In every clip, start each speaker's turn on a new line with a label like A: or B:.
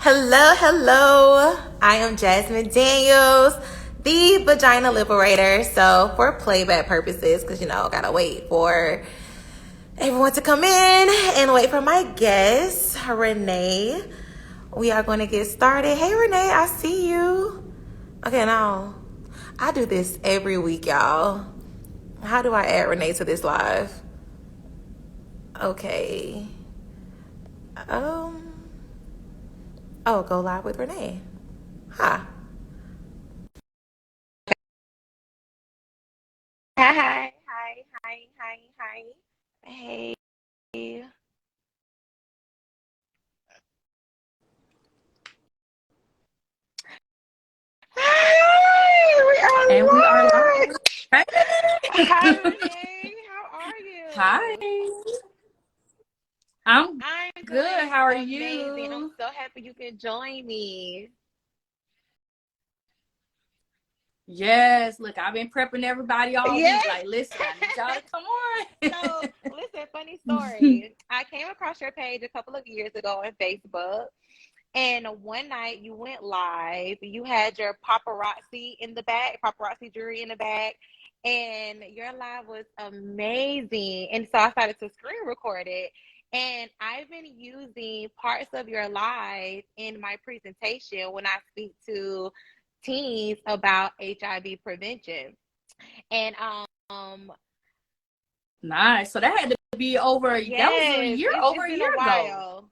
A: Hello, hello. I am Jasmine Daniels, the Vagina Liberator. So, for playback purposes, because gotta wait for everyone to come in and wait for my guest, Renee. We are going to get started. Hey, Renee, I see you. Okay, now I do this every week, y'all. How do I add Renee to this live? Okay. Um. Oh, go live with Renee. Huh. Hi, hi, hi, hi, hi, hi. Hey. Hi,
B: And we are
A: we are live.
B: live. Hey.
A: Hi, Renee. How are
B: Hi.
A: you?
B: I'm
A: I'm
B: good.
A: doing
B: How are
A: amazing. I'm
B: you?
A: so happy you can join me.
B: Yes, look, I've been prepping everybody all week.
A: Yes.
B: Like, listen, I need y'all to come
A: So,
B: on.
A: listen, funny story. I came across your page a couple of years ago on Facebook. And one night you went live, you had your paparazzi in the back, paparazzi jewelry in the back, and your live was amazing. And so I started to screen record it. And I've been using parts of your live in my presentation when I speak to teens about HIV prevention. And
B: Nice. So that had to be that was a
A: yes,
B: year,
A: it's
B: over a
A: been a
B: year ago.
A: while.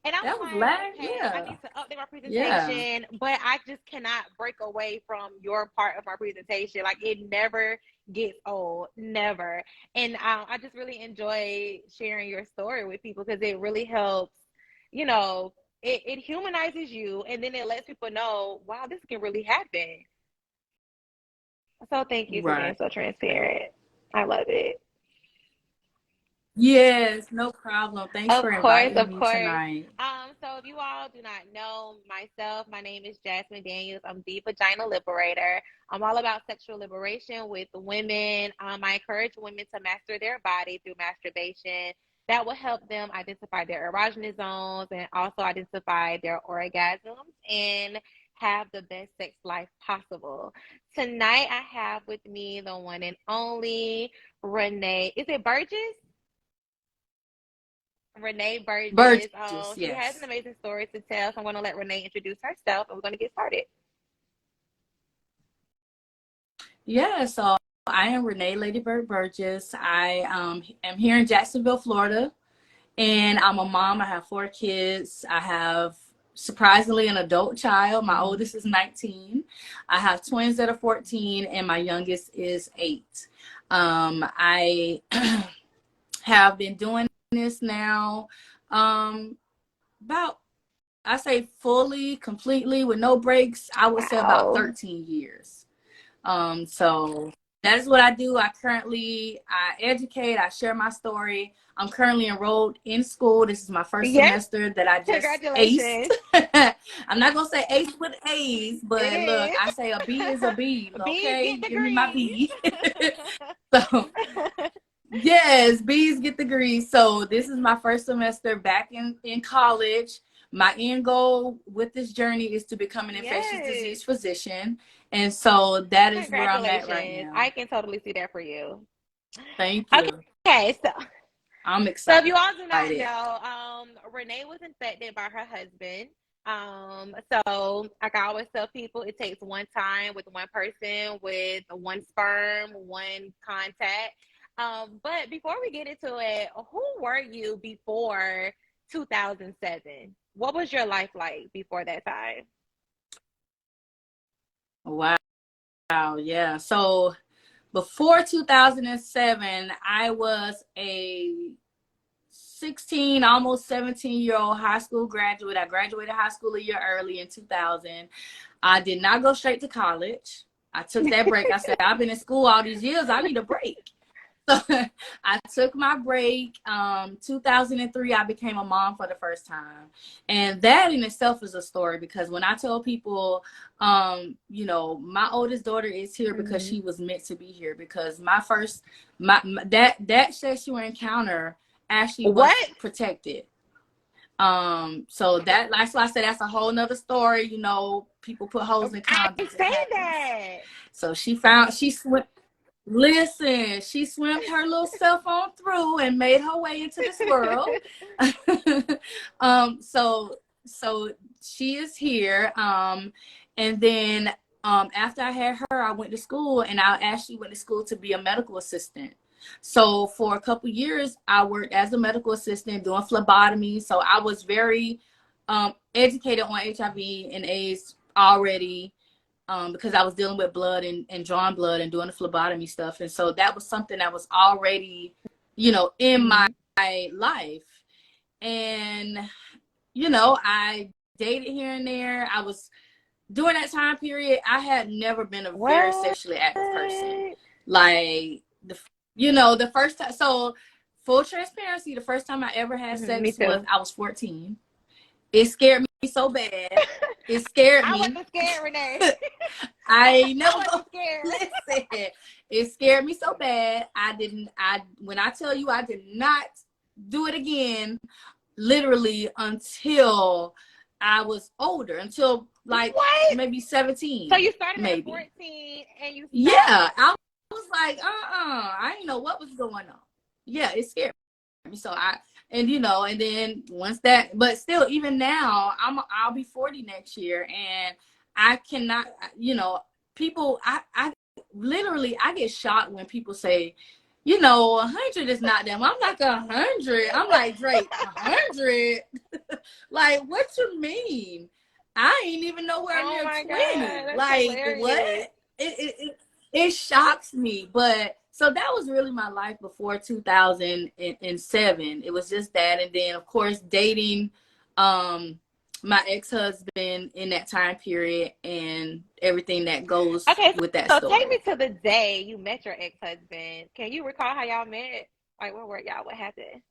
A: And I'm
B: That was
A: like,
B: last,
A: okay, I
B: yeah.
A: need to update my
B: Yeah.
A: presentation, but I just cannot break away from your part of my presentation. Like it never gets old, never. And I just really enjoy sharing your story with people because it really helps, you know, it humanizes you and then it lets people know, wow, this can really happen. So thank you for being
B: Right.
A: so transparent. I love it.
B: Yes, no problem. Thanks for
A: Of course,
B: inviting
A: of
B: me
A: course.
B: tonight.
A: So if you all do not know myself, my name is Jasmine Daniels. I'm the Vagina Liberator. I'm all about sexual liberation with women. I encourage women to master their body through masturbation. That will help them identify their erogenous zones and also identify their orgasms and have the best sex life possible. Tonight, I have with me the one and only Renee. Is it Burgess? Renee Burgess.
B: Burgess,
A: She has an
B: yes.
A: amazing story to tell. So I'm going to let Renee introduce herself and we're going to get started.
B: Yeah, so I am Renee LadyByrd Burgess. I am here in Jacksonville, Florida, and I'm a mom. I have 4 kids. I have surprisingly an adult child. My
A: Mm-hmm.
B: oldest is 19. I have twins that are 14, and my youngest is 8. I have been doing this now about, I say fully, completely, with no breaks, I would say about
A: Wow.
B: 13 years. So that is what I do. I educate, I share my story. I'm currently enrolled in school. This is my first
A: Yes.
B: semester that I just aced.
A: Congratulations.
B: I'm not gonna say ace with A's,
A: It
B: but look,
A: is.
B: I say a B is a B.
A: Bees
B: Okay,
A: get
B: give me my
A: degrees.
B: B. So yes, B's get degrees. So this is my first semester back in college. My end goal with this journey is to become an infectious
A: Yes.
B: disease physician. And so that is where I'm at right
A: Congratulations.
B: now.
A: I can totally see that for you.
B: Thank you.
A: Okay,
B: I'm
A: so
B: excited.
A: if you all do not know, Renee was infected by her husband. So like I always tell people, it takes one time with one person, with one sperm, one contact. But before we get into it, who were you before 2007? What was your life like before that time?
B: Wow. Yeah. So before 2007, I was a 16, almost 17-year-old high school graduate. I graduated high school a year early in 2000. I did not go straight to college. I took that break. I said, I've been in school all these years. I need a break. So I took my break. 2003, I became a mom for the first time. And that in itself is a story because when I tell people, my oldest daughter is here because
A: Mm-hmm.
B: she was meant to be here because my that sexual encounter actually was
A: What?
B: protected. So that's why I said that's a whole nother story. You know, people put holes in
A: I
B: condoms. It
A: say
B: happens.
A: that.
B: So she swam her little self on through and made her way into this world. So she is here. And then after I had her, I went to school, and I actually went to school to be a medical assistant. So for a couple years, I worked as a medical assistant doing phlebotomy. So I was very educated on HIV and AIDS already, because I was dealing with blood and drawing blood and doing the phlebotomy stuff. And so that was something that was already, in my life. And, I dated here and there. I was, during that time period, I had never been a very
A: What?
B: sexually active person. Like, the first time, so full transparency, the first time I ever had
A: Me
B: sex was,
A: too.
B: I was 14. It scared me so bad. It scared
A: I
B: me.
A: wasn't scared, Renee.
B: I never
A: I
B: go.
A: wasn't scared.
B: Listen, it scared me so bad. When I tell you I did not do it again, literally until I was older, until like
A: What?
B: maybe
A: So
B: 17,
A: you started at
B: maybe.
A: 14 and you stopped?
B: Yeah, I was like, I didn't know what was going on. Yeah, it scared me. So and then once that, but still, even now, I'll be 40 next year, and I cannot, people, I literally, I get shocked when people say, 100 is not them. I'm like, 100. I'm like, Drake, 100? Like, what you mean? I ain't even nowhere
A: Oh
B: near
A: my
B: 20.
A: God, that's
B: Like, what?
A: hilarious.
B: It shocks me. But so that was really my life before 2007. It was just that. And then, of course, dating my ex-husband in that time period and everything that goes
A: Okay,
B: with that
A: so take me
B: story.
A: to the day you met your ex-husband. Can you recall how y'all met? Like, where were y'all? What happened?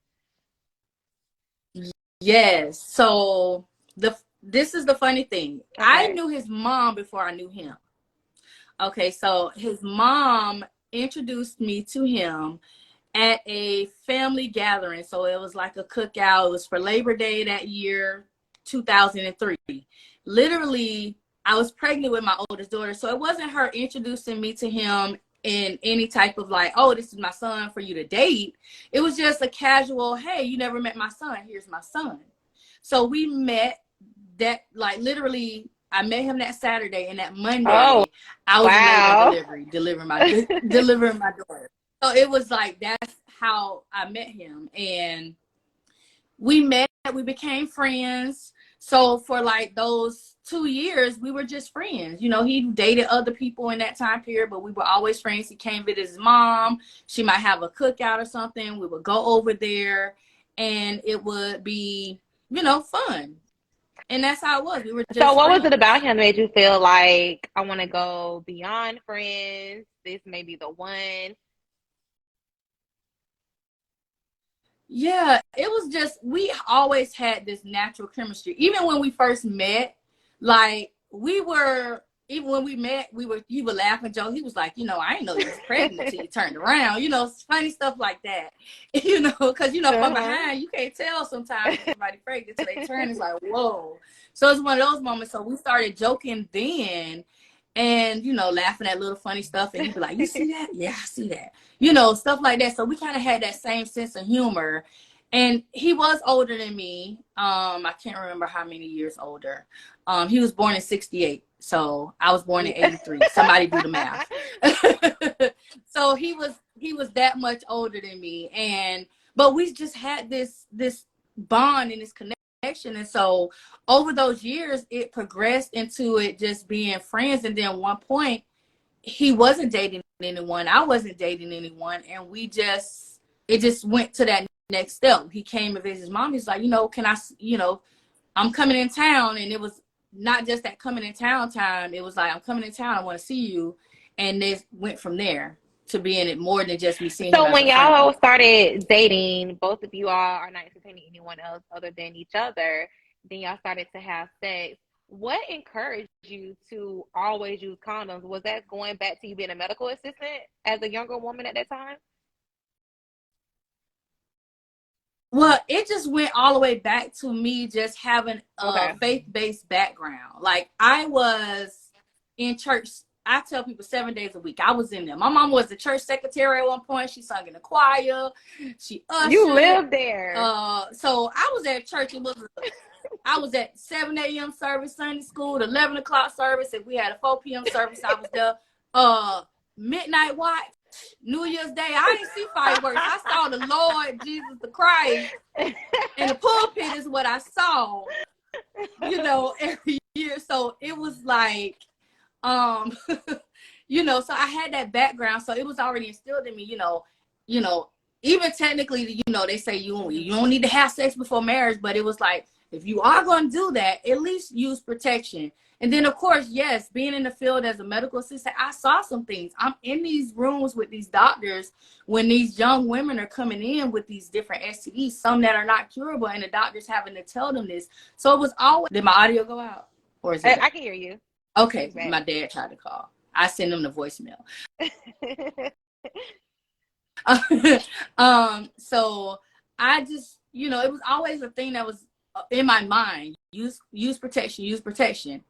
B: Yes. So this is the funny thing. I
A: Okay.
B: knew his mom before I knew him. Okay, so his mom introduced me to him at a family gathering. So it was like a cookout. It was for Labor Day that year, 2003. Literally, I was pregnant with my oldest daughter. So it wasn't her introducing me to him in any type of like, oh, this is my son for you to date. It was just a casual, hey, you never met my son. Here's my son. So we met that, like, literally, I met him that Saturday, and that
A: Oh,
B: Monday, I was in labor and
A: wow.
B: delivering my daughter. So it was like, that's how I met him. And we became friends. So for like those 2 years, we were just friends. He dated other people in that time period, but we were always friends. He came visit his mom. She might have a cookout or something. We would go over there, and it would be, fun. And that's how it was. We were
A: So
B: just
A: what was it about
B: friends.
A: him that made you feel like I want to go beyond friends? This may be the one.
B: Yeah, it was just, we always had this natural chemistry. Even when we first met, like, even when we met, he would laugh and joke. He was like, I didn't know you was pregnant until you turned around. Funny stuff like that. Because, from
A: Uh-huh.
B: behind, you can't tell sometimes when somebody's pregnant until they turn. It's like, whoa. So it's one of those moments. So we started joking then, and, laughing at little funny stuff. And he'd be like, you see that? Yeah, I see that. Stuff like that. So we kind of had that same sense of humor. And he was older than me. I can't remember how many years older. He was born in 68. So I was born in
A: Yeah.
B: 83. Somebody do the math. So he was that much older than me. But we just had this bond and this connection. And so over those years, it progressed into it just being friends. And then at one point, he wasn't dating anyone. I wasn't dating anyone. And it just went to that next step. He came and visited his mom. He's like, can I, I'm coming in town. And it was not just that coming in town time. It was like, I'm coming in town. I want to see you. And this went from there to being it more than just me seeing him
A: So
B: as
A: when
B: a
A: y'all
B: friend.
A: started dating, both of you all are not entertaining anyone else other than each other. Then y'all started to have sex. What encouraged you to always use condoms? Was that going back to you being a medical assistant as a younger woman at that time?
B: Well, it just went all the way back to me just having a
A: Okay.
B: faith-based background. Like, I was in church. I tell people 7 days a week. I was in there. My mom was the church secretary at one point. She sung in the choir. She
A: You
B: ushered.
A: live there.
B: So I was at church. I was at 7 a.m. service, Sunday school, 11 o'clock service. If we had a 4 p.m. service, I was there. Midnight watch, New Year's Day. I didn't see fireworks. I saw the Lord Jesus the Christ. And the pulpit is what I saw, every year. So it was like, so I had that background. So it was already instilled in me, even technically, they say you don't need to have sex before marriage, but it was like, if you are going to do that, at least use protection. And then, of course, yes, being in the field as a medical assistant, I saw some things. I'm in these rooms with these doctors when these young women are coming in with these different STDs, some that are not curable, and the doctor's having to tell them this. So it was always, did my audio go out? Or is it?
A: I can hear you.
B: Okay, my dad tried to call. I sent him the voicemail. So I just, it was always a thing that was in my mind. Use protection,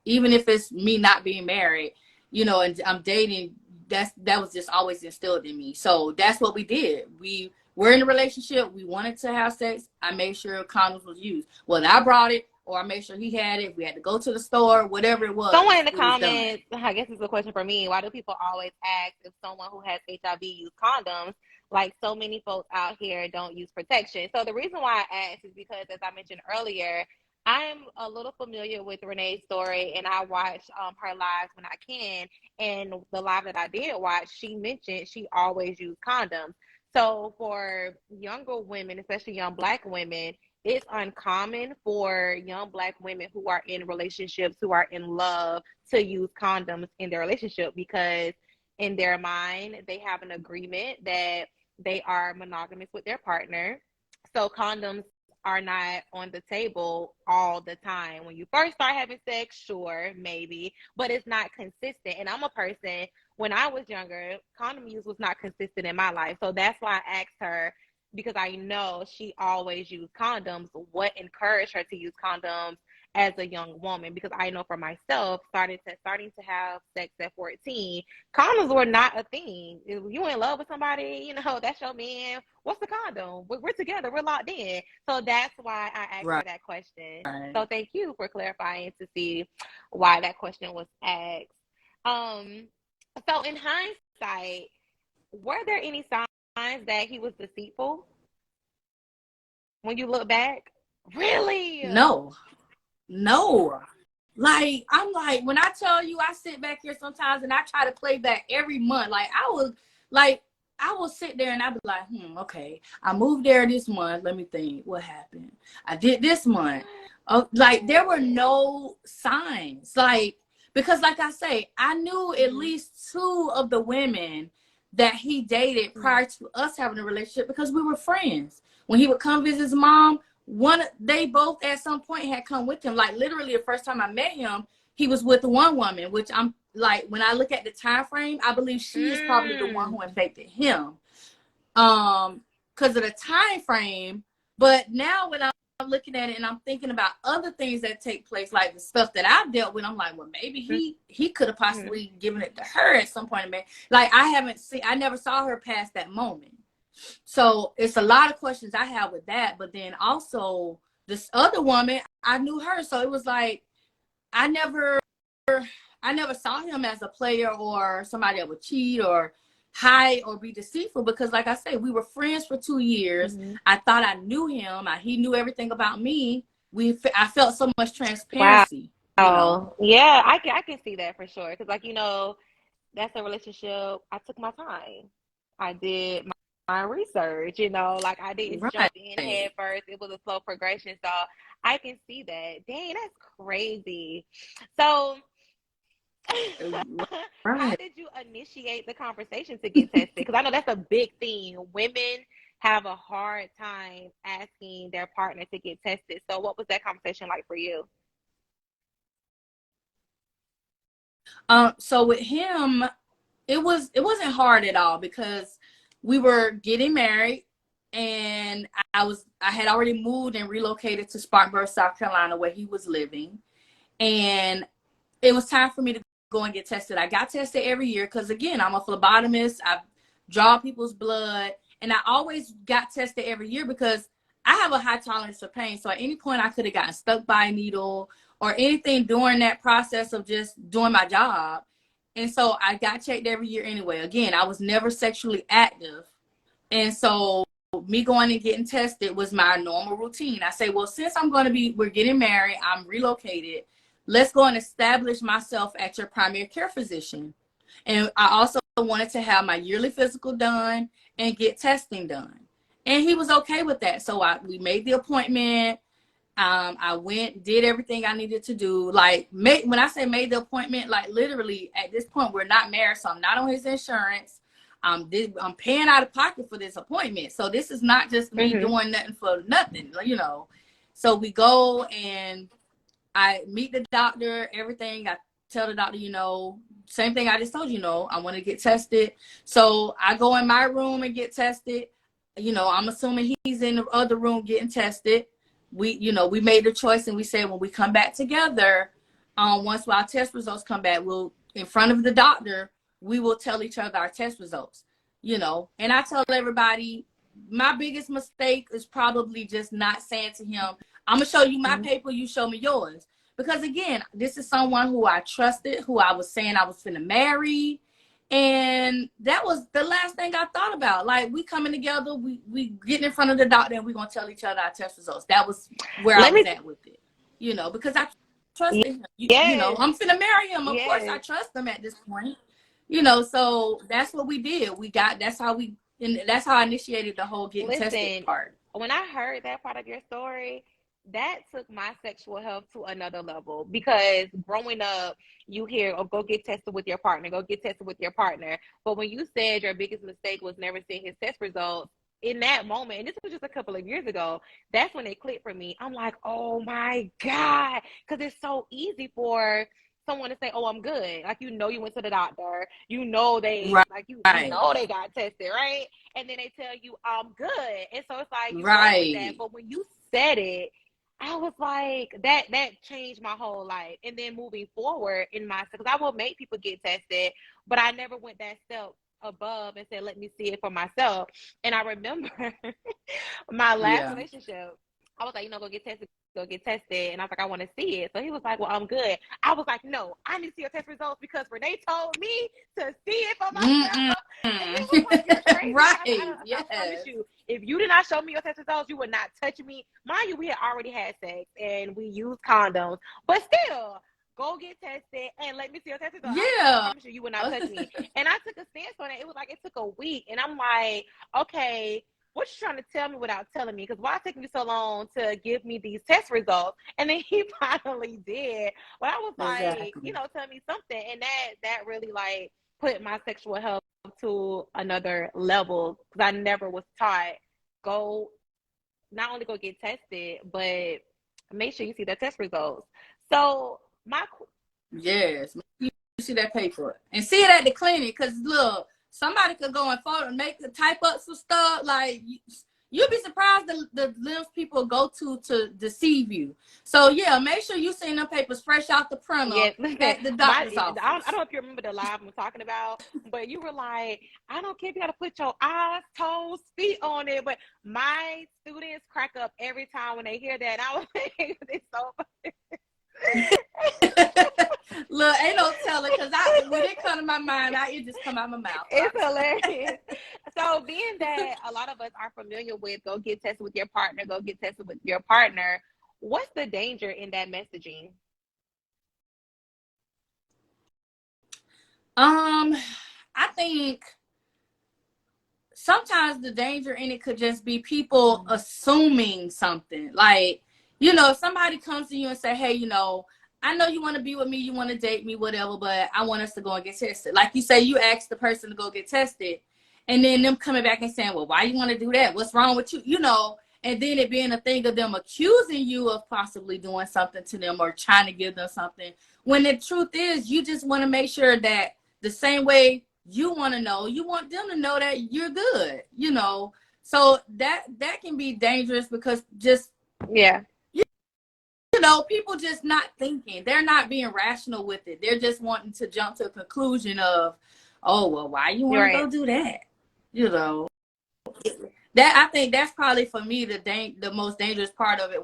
B: even if it's me not being married, and I'm dating. That was just always instilled in me. So that's what we did. We were in a relationship. We wanted to have sex. I made sure condoms was used. Whether I brought it or I made sure he had it. We had to go to the store, whatever it was.
A: Someone in the comments, I guess it's a question for me. Why do people always ask if someone who has HIV use condoms? Like, so many folks out here don't use protection. So the reason why I asked is because, as I mentioned earlier, I'm a little familiar with Renee's story, and I watch her lives when I can. And the live that I did watch, she mentioned she always used condoms. So for younger women, especially young Black women, it's uncommon for young Black women who are in relationships, who are in love, to use condoms in their relationship, because in their mind, they have an agreement that they are monogamous with their partner. So condoms are not on the table all the time. When you first start having sex, sure, maybe, but it's not consistent. And I'm a person, when I was younger, condom use was not consistent in my life. So that's why I asked her, because I know she always used condoms, what encouraged her to use condoms as a young woman, because I know for myself, starting to have sex at 14, condoms were not a thing. If you in love with somebody, that's your man. What's the condom? We're together. We're locked in. So that's why I asked her that question.
B: Right.
A: So thank you for clarifying to see why that question was asked. So in hindsight, were there any signs that he was deceitful when you look back? Really?
B: No. Like, I'm like, when I tell you, I sit back here sometimes and I try to play back every month. Like, I will sit there and I'll be like, okay, I moved there this month. Let me think, what happened? I did this month. Like, there were no signs. Like, because like I say, I knew at least 2 of the women that he dated prior to us having a relationship, because we were friends. When he would come visit his mom, they both at some point had come with him. Like, literally the first time I met him, he was with one woman, which I'm like, when I look at the time frame, I believe she is probably the one who infected him, because of the time frame. But now when I'm looking at it and I'm thinking about other things that take place, like the stuff that I've dealt with, I'm like, well, maybe he could have possibly given it to her at some point. Like, I never saw her past that moment. So it's a lot of questions I have with that. But then also this other woman, I knew her. So it was like, I never saw him as a player or somebody that would cheat or hide or be deceitful, because like I say, we were friends for 2 years. I thought I knew him. He knew everything about me. I felt so much transparency.
A: Wow. Yeah, I can see that for sure. Because, like, that's a relationship. I took my time. I did my research, like, I didn't jump in head first. It was a slow progression. So I can see that. Dang, that's crazy. So how did you initiate the conversation to get tested? Because I know that's a big thing. Women have a hard time asking their partner to get tested. So what was that conversation like for you?
B: So with him, it wasn't hard at all, because we were getting married. and I had already moved and relocated to Spartanburg, South Carolina, where he was living. And it was time for me to go and get tested. I got tested every year because, again, I'm a phlebotomist. I draw people's blood, and I always got tested every year because I have a high tolerance for pain. So at any point I could have gotten stuck by a needle or anything during that process of just doing my job. And so I got checked every year anyway. Again, I was never sexually active. And so me going and getting tested was my normal routine. I say, well, since we're getting married, I'm relocated, let's go and establish myself at your primary care physician. And I also wanted to have my yearly physical done and get testing done. And he was okay with that. So we made the appointment. I went, did everything I needed to do. Like, when I say made the appointment, like literally at this point, we're not married, so I'm not on his insurance. I'm paying out of pocket for this appointment. So this is not just me doing nothing for nothing, you know. So we go and I meet the doctor, everything. I tell the doctor, you know, same thing I just told you, I want to get tested. So I go in my room and get tested. You know, I'm assuming he's in the other room getting tested. We made the choice and we said when we come back together, once our test results come back, we'll, in front of the doctor, we will tell each other our test results, you know. And I tell everybody, my biggest mistake is probably just not saying to him, I'm going to show you my paper, you show me yours. Because, again, this is someone who I trusted, who I was saying I was finna marry. And that was the last thing I thought about. Like, we coming together, we getting in front of the doctor, and we're going to tell each other our test results. That was where I was at with it, you know, because I trusted him. You know, I'm finna marry him. Of course, I trust him at this point. You know, so that's what we did. That's how I initiated the whole getting tested part.
A: When I heard that part of your story, that took my sexual health to another level, because growing up, you hear, oh, go get tested with your partner, go get tested with your partner. But when you said your biggest mistake was never seeing his test results, in that moment, and this was just a couple of years ago, that's when it clicked for me. I'm like, oh my God, because it's so easy for someone to say, oh, I'm good. Like, you went to the doctor, they know they got tested, right? And then they tell you, I'm good. And so it's like, you go with that. But when you said it, I was like, that changed my whole life. And then moving forward because I will make people get tested, but I never went that step above and said, let me see it for myself. And I remember my last relationship, I was like, go get tested. And I was like, I want to see it. So he was like, well, I'm good. I was like, no, I need to see your test results because Renee told me to see it for myself. And he was like, you're crazy. I promise you, if you did not show me your test results, you would not touch me. Mind you, we had already had sex and we used condoms, but still, go get tested and let me see your test results. I promise you would not touch me. And I took a stance on it. It was like, it took a week. And I'm like, okay, what you trying to tell me without telling me? Because why take me so long to give me these test results? And then he finally did. But I was like, tell me something. And that really like put my sexual health to another level, because I never was taught, not only go get tested, but make sure you see the test results. So
B: you see that paper and see it at the clinic, because look, somebody could go and type up some stuff. Like, you'll be surprised the limbs people go to deceive you. So make sure you send them papers fresh out the printer at the doctor's office.
A: I don't know if you remember the live I'm talking about, but you were like, I don't care if you got to put your eyes, toes, feet on it. But my students crack up every time when they hear that. And I was like, it's so funny.
B: Look, ain't no telling, because when it come to my mind, it just come out my mouth.
A: It's hilarious. So being that a lot of us are familiar with go get tested with your partner, what's the danger in that messaging?
B: I think sometimes the danger in it could just be people assuming something. Like, if somebody comes to you and say, hey, I know you want to be with me, you want to date me, whatever, but I want us to go and get tested. Like you say, you asked the person to go get tested, and then them coming back and saying, well, why you want to do that? What's wrong with you? And then it being a thing of them accusing you of possibly doing something to them or trying to give them something. When the truth is, you just want to make sure that the same way you want to know, you want them to know that you're good, So that can be dangerous because just you know, people just not thinking. They're not being rational with it. They're just wanting to jump to a conclusion of, oh, well, why you want to go do that? You know, that I think that's probably for me the most dangerous part of it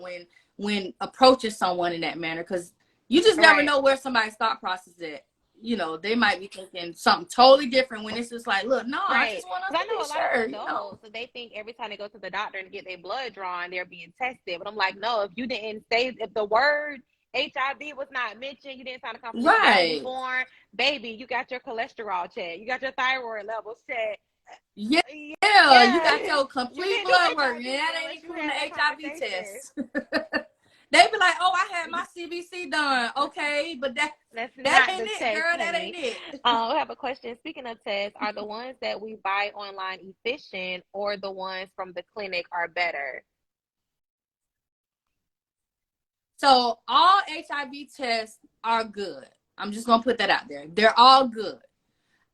B: when approaching someone in that manner, because you just never know where somebody's thought process is. You know, they might be thinking something totally different when it's just like, look, no, I just want to be sure.
A: I know a lot of adults, so they think every time they go to the doctor and get their blood drawn, they're being tested. But I'm like, no, if you didn't say, if the word HIV was not mentioned, you didn't sign a confidentiality form, baby, you got your cholesterol checked, you got your thyroid levels checked.
B: Yeah, you got your complete blood work, and that ain't including the HIV test. They be like, oh, I had my CBC done. Okay, but that ain't it, test, girl. That ain't it.
A: I have a question. Speaking of tests, are the ones that we buy online efficient, or the ones from the clinic are better?
B: So all HIV tests are good. I'm just going to put that out there. They're all good.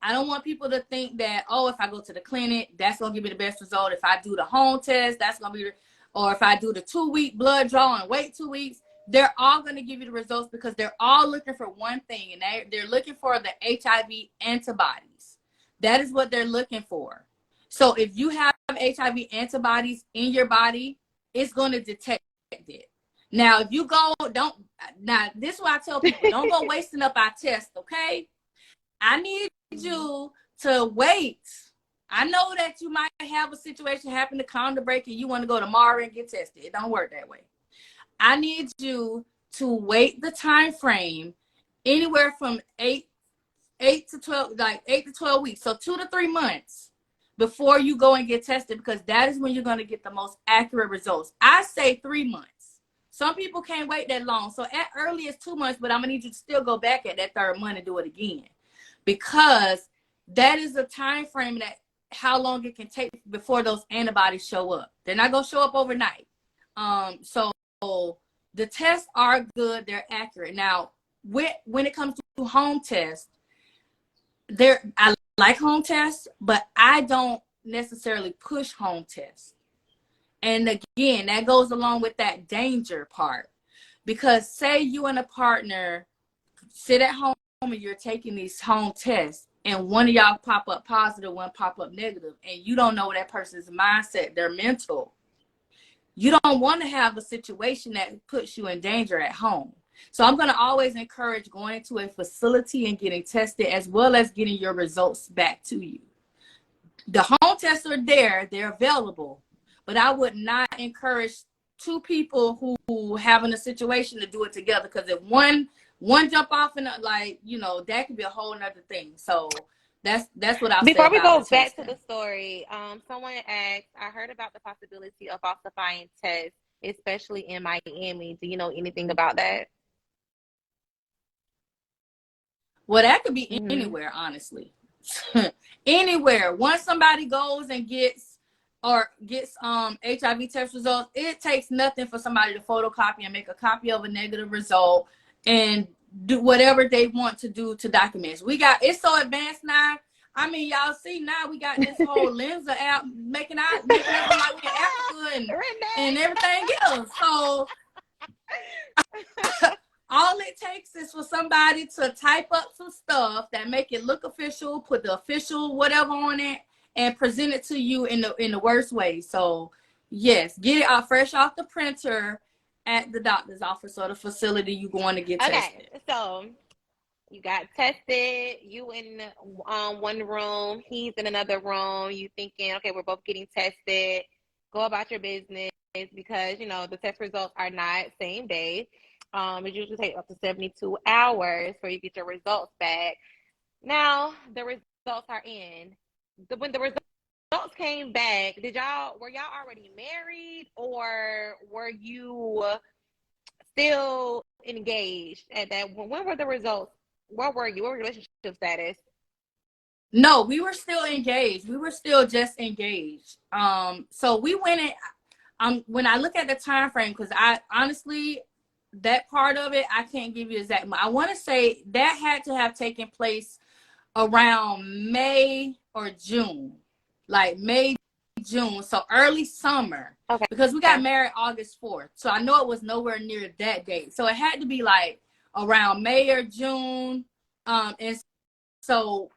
B: I don't want people to think that, oh, if I go to the clinic, that's going to give me the best result. If I do the home test, that's going to be, or if I do the 2-week blood draw and wait 2 weeks, they're all going to give you the results because they're all looking for one thing, and they're looking for the HIV antibodies. That is what they're looking for. So if you have HIV antibodies in your body, it's going to detect it. Now, if you go, this is why I tell people, don't go wasting up our test, okay? I need you to wait. I know that you might have a situation happen to come to break and you want to go tomorrow and get tested. It don't work that way. I need you to wait the time frame anywhere from 8 to 12, like 8 to 12 weeks. So 2 to 3 months before you go and get tested, because that is when you're going to get the most accurate results. I say 3 months. Some people can't wait that long. So at earliest 2 months, but I'm going to need you to still go back at that 3rd month and do it again, because that is a time frame that how long it can take before those antibodies show up. They're not going to show up overnight. So the tests are good. They're accurate. Now, when it comes to home tests, I like home tests, but I don't necessarily push home tests. And again, that goes along with that danger part, because say you and a partner sit at home and you're taking these home tests, and one of y'all pop up positive, one pop up negative, and you don't know that person's mindset, their mental. You don't want to have a situation that puts you in danger at home. So I'm going to always encourage going to a facility and getting tested, as well as getting your results back to you. The home tests are there, they're available, but I would not encourage 2 people who having a situation to do it together, because if one jump off and like, you know, that could be a whole nother thing. So that's what I'll say.
A: Before we go back to the story, someone asked, I heard about the possibility of falsifying tests, especially in Miami. Do you know anything about that?
B: Well, that could be anywhere, honestly. Anywhere. Once somebody goes and gets HIV test results, it takes nothing for somebody to photocopy and make a copy of a negative result and do whatever they want to do to document. It's so advanced now. I mean, y'all see now we got this whole lens app making us like we're Africa and everything else. So all it takes is for somebody to type up some stuff that make it look official, put the official whatever on it, and present it to you in the worst way. So yes, get it out fresh off the printer at the doctor's office or the facility you going to get tested.
A: Okay, so you got tested, you in one room, he's in another room, you thinking, okay, we're both getting tested, go about your business, because, you know, the test results are not same day. It usually takes up to 72 hours for you to get your results back. Now, the results are in. When the results came back, were y'all already married, or were you still engaged at that? When were the results? What were you? What were your relationship status?
B: No, we were still engaged. We were still just engaged. So we went in. When I look at the time frame, because I honestly, that part of it, I can't give you exact. I want to say that had to have taken place around May or June, like May, June, so early summer.
A: Okay.
B: Because we got married August 4th. So I know it was nowhere near that date. So it had to be like around May or June. And so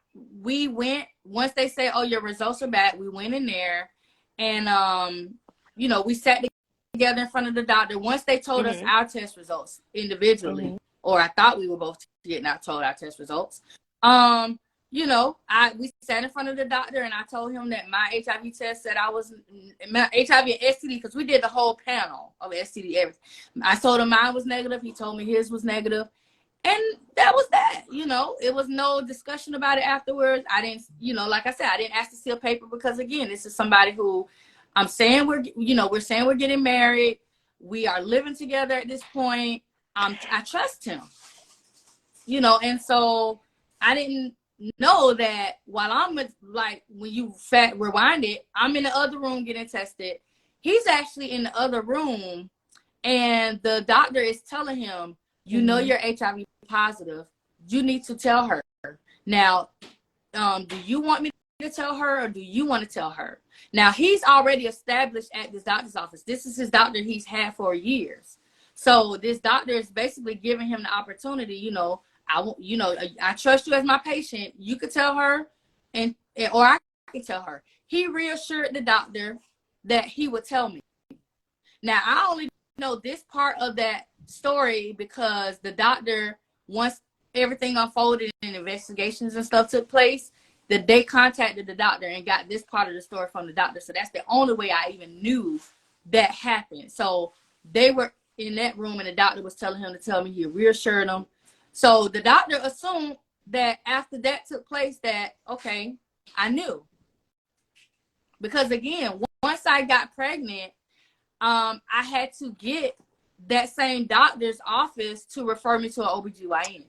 B: we went, once they said, oh, your results are back, we went in there and, you know, we sat together in front of the doctor. Once they told us our test results individually, or I thought we were both getting our told our test results, you know, we sat in front of the doctor and I told him that my HIV test said I was my HIV and STD, because we did the whole panel of STD, everything. I told him mine was negative. He told me his was negative. And that was that, you know, it was no discussion about it afterwards. I didn't, you know, like I said, I didn't ask to see a paper because, again, this is somebody who I'm saying we're saying we're getting married. We are living together at this point. I trust him, you know, and so I didn't know that while I'm like, when you rewind it, I'm in the other room getting tested. He's actually in the other room and the doctor is telling him, you know, you're HIV positive. You need to tell her. Now, do you want me to tell her or do you want to tell her? Now, he's already established at this doctor's office. This is his doctor he's had for years. So this doctor is basically giving him the opportunity, you know, I trust you as my patient. You could tell her or I could tell her. He reassured the doctor that he would tell me. Now, I only know this part of that story because the doctor, once everything unfolded and investigations and stuff took place, that they contacted the doctor and got this part of the story from the doctor. So that's the only way I even knew that happened. So they were in that room and the doctor was telling him to tell me. He reassured him. So the doctor assumed that after that took place that, okay, I knew. Because again, once I got pregnant, I had to get that same doctor's office to refer me to an OBGYN.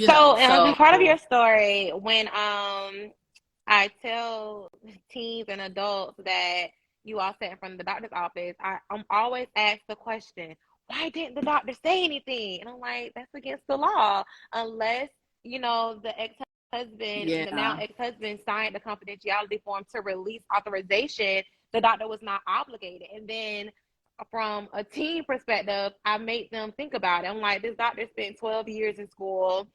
A: So part of your story, when I tell teens and adults that you all sat in front of the doctor's office, I'm always asked the question, why didn't the doctor say anything? And I'm like, that's against the law, unless, you know, the ex-husband, the now ex-husband signed the confidentiality form to release authorization. The doctor was not obligated. And then from a teen perspective, I made them think about it. I'm like, this doctor spent 12 years in school.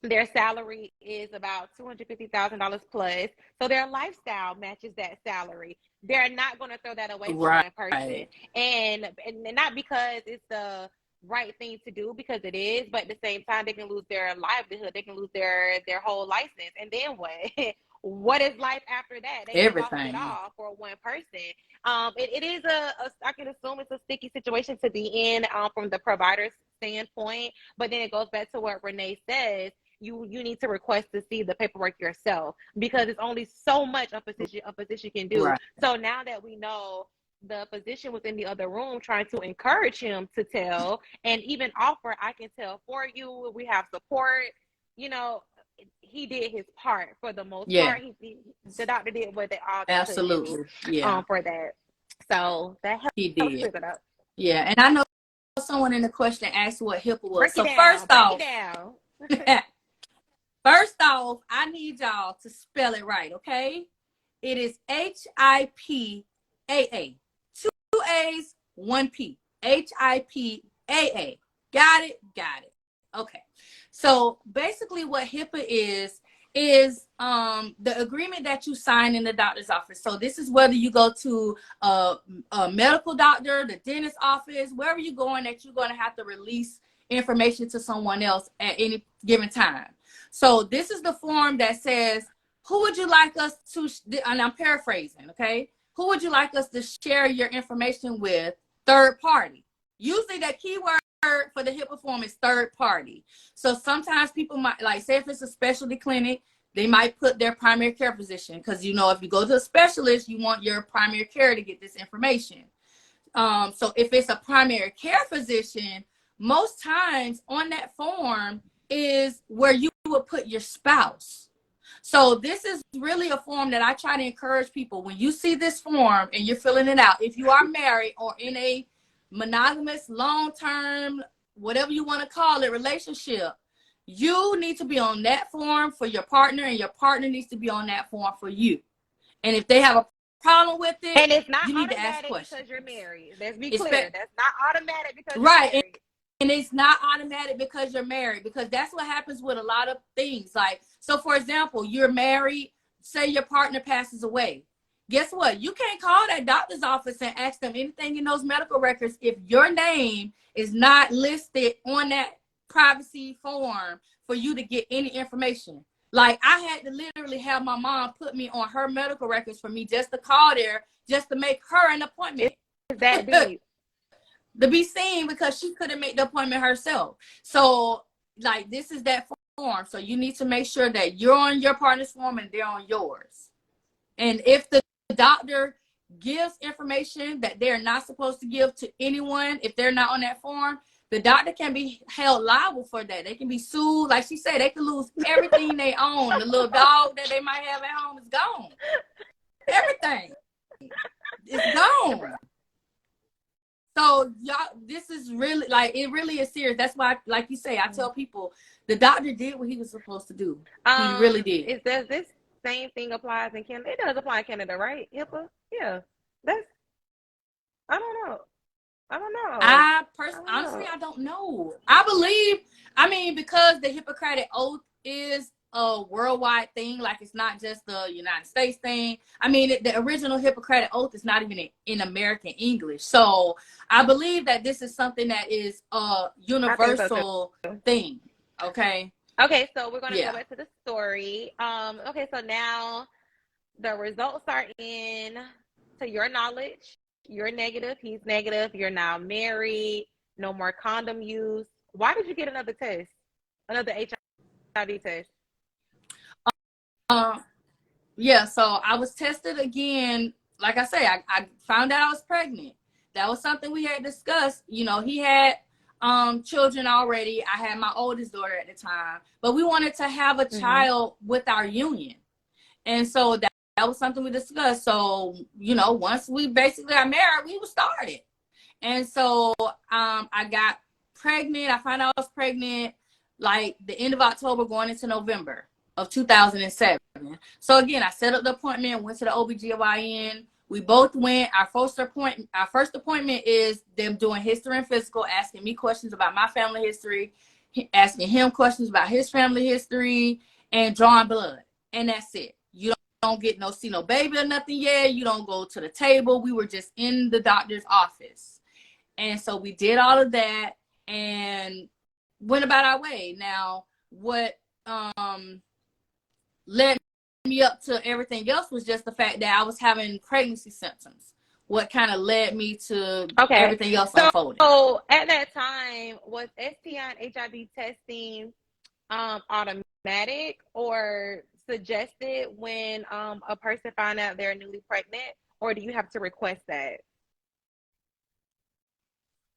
A: Their salary is about $250,000 plus. So their lifestyle matches that salary. They're not going to throw that away for one person. And not because it's the right thing to do, because it is, but at the same time, they can lose their livelihood. They can lose their whole license. And then what? What is life after that? They lost it all for one person. It is I can assume it's a sticky situation to be in from the provider's standpoint, but then it goes back to what Renee says. You need to request to see the paperwork yourself, because it's only so much a physician can do. Right. So now that we know, the physician was in the other room trying to encourage him to tell and even offer, I can tell for you, we have support, you know. He did his part for the most part. The doctor did what they all
B: absolutely
A: could do, for that. So that helped.
B: He did. It up. Yeah, and I know someone in the question asked what HIPAA was. First off, I need y'all to spell it right, okay? It is HIPAA. 2 A's, 1 P. HIPAA. Got it? Got it. Okay. So basically what HIPAA is the agreement that you sign in the doctor's office. So this is whether you go to a medical doctor, the dentist office, wherever you're going, that you're going to have to release information to someone else at any given time. So this is the form that says, who would you like us to, and I'm paraphrasing, okay? Who would you like us to share your information with? Third party. Usually that keyword for the HIPAA form is third party. So sometimes people might, like, say if it's a specialty clinic, they might put their primary care physician, because, you know, if you go to a specialist, you want your primary care to get this information. So if it's a primary care physician, most times on that form is where you would put your spouse. So this is really a form that I try to encourage people. When you see this form and you're filling it out, if you are married or in a monogamous, long-term, whatever you want to call it, relationship, you need to be on that form for your partner, and your partner needs to be on that form for you. And if they have a problem with it,
A: And it's not
B: you need to ask
A: automatic
B: questions.
A: because you're married. Let's be
B: It's
A: clear. That's not automatic because you're
B: right.
A: married.
B: And it's not automatic because you're married, because that's what happens with a lot of things. Like, so for example, you're married, say your partner passes away. Guess what? You can't call that doctor's office and ask them anything in those medical records if your name is not listed on that privacy form for you to get any information. Like, I had to literally have my mom put me on her medical records for me just to call there, just to make her an appointment.
A: It's that deep.
B: To be seen, because she couldn't make the appointment herself. So, like, this is that form. So you need to make sure that you're on your partner's form and they're on yours. And if the doctor gives information that they're not supposed to give to anyone, if they're not on that form, the doctor can be held liable for that. They can be sued. Like she said, they can lose everything they own. The little dog that they might have at home is gone. Everything is gone. So y'all, this is really, like, it really is serious. That's why, like you say, I tell people the doctor did what he was supposed to do. He really did.
A: Does this same thing applies in Canada? It does apply in Canada, right? HIPAA? Yeah. That's, I don't know.
B: Honestly, I don't know. I believe, I mean, because the Hippocratic Oath is a worldwide thing, like it's not just the United States thing. I mean, the original Hippocratic Oath is not even in American English. So I believe that this is something that is a universal thing. Okay.
A: Okay, so we're gonna go back to the story. Okay, so now the results are in. To your knowledge, you're negative, he's negative, you're now married, no more condom use. Why did you get another test? Another HIV test?
B: Yeah, so I was tested again. Like I say, I found out I was pregnant. That was something we had discussed. You know, he had children already. I had my oldest daughter at the time, but we wanted to have a child with our union. And so that was something we discussed. So, you know, once we basically got married, we was started. And so I got pregnant. I found out I was pregnant like the end of October going into November of 2007. So again, I set up the appointment, went to the OBGYN. We both went. Our first appointment is them doing history and physical, asking me questions about my family history, asking him questions about his family history, and drawing blood. And that's it. You don't get see no baby or nothing yet. You don't go to the table. We were just in the doctor's office. And so we did all of that and went about our way. Now, what led me up to everything else was just the fact that I was having pregnancy symptoms. What kind of led me to everything else unfolding.
A: So at that time, was STI and HIV testing automatic or suggested when a person found out they're newly pregnant, or do you have to request that?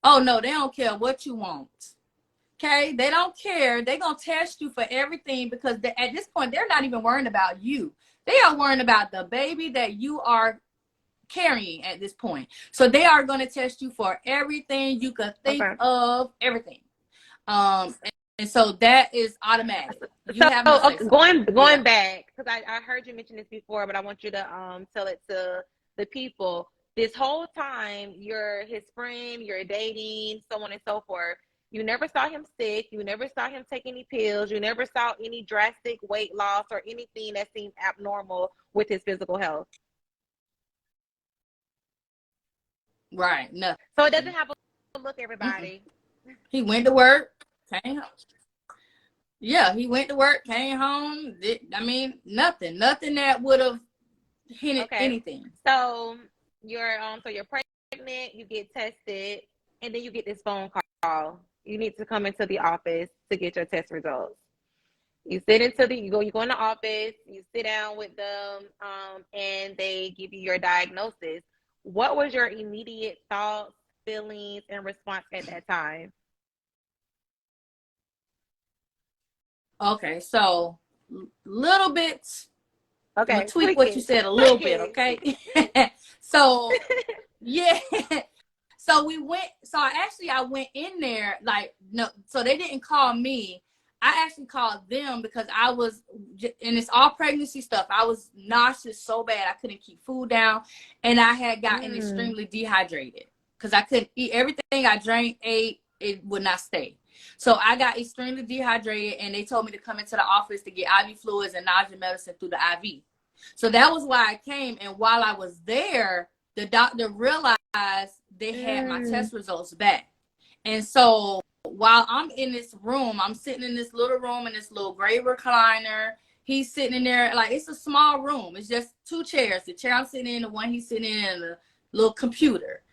B: Oh, no, they don't care what you want. Okay, they don't care. They're going to test you for everything because at this point, they're not even worrying about you. They are worrying about the baby that you are carrying at this point. So they are going to test you for everything you could think of, everything. And so that is automatic. You have no say so.
A: Going back, because I heard you mention this before, but I want you to tell it to the people. This whole time, you're his friend, you're dating, so on and so forth. You never saw him sick. You never saw him take any pills. You never saw any drastic weight loss or anything that seemed abnormal with his physical health.
B: Right. Nothing.
A: So it doesn't have a look, everybody.
B: He went to work, came home. Yeah, he went to work, came home. I mean, nothing that would have hinted anything.
A: So you're pregnant, you get tested, and then you get this phone call. You need to come into the office to get your test results. You go in the office, you sit down with them, and they give you your diagnosis. What was your immediate thoughts, feelings, and response at that time?
B: Okay, so little bit.
A: Okay,
B: I'm gonna tweak what you said a little bit, okay? So yeah. So I went in there, like, no, so they didn't call me. I actually called them because I was, and it's all pregnancy stuff. I was nauseous so bad I couldn't keep food down, and I had gotten extremely dehydrated because I couldn't eat everything I drank, ate, it would not stay. So I got extremely dehydrated, and they told me to come into the office to get IV fluids and nausea medicine through the IV. So that was why I came. And while I was there, the doctor realized they had my test results back. And so while I'm in this room, I'm sitting in this little room in this little gray recliner. He's sitting in there, like, it's a small room. It's just 2 chairs. The chair I'm sitting in, the one he's sitting in, and the little computer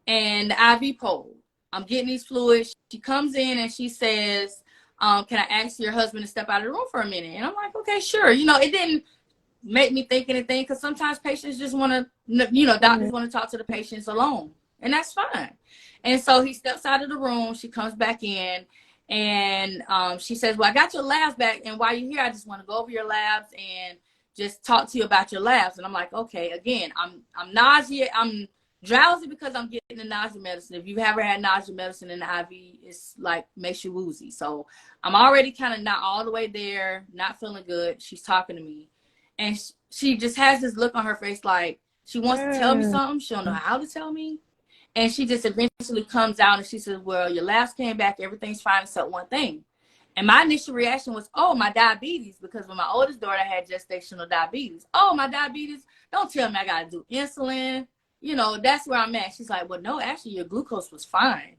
B: and the IV pole. I'm getting these fluids. She comes in and she says, can I ask your husband to step out of the room for a minute? And I'm like, okay, sure. You know, it didn't make me think anything, because sometimes patients just want to, you know, doctors want to talk to the patients alone, and that's fine. And so he steps out of the room. She comes back in, and she says, well, I got your labs back, and while you're here, I just want to go over your labs and just talk to you about your labs. And I'm like, okay. Again, I'm nauseous. I'm drowsy because I'm getting the nausea medicine. If you've ever had nausea medicine in the IV, it's like makes you woozy. So I'm already kind of not all the way there, not feeling good. She's talking to me, and she just has this look on her face like she wants to tell me something. She don't know how to tell me. And she just eventually comes out and she says, well, your labs came back. Everything's fine except one thing. And my initial reaction was, oh, my diabetes. Because when my oldest daughter had gestational diabetes. Oh, my diabetes. Don't tell me I got to do insulin. You know, that's where I'm at. She's like, well, no, actually, your glucose was fine.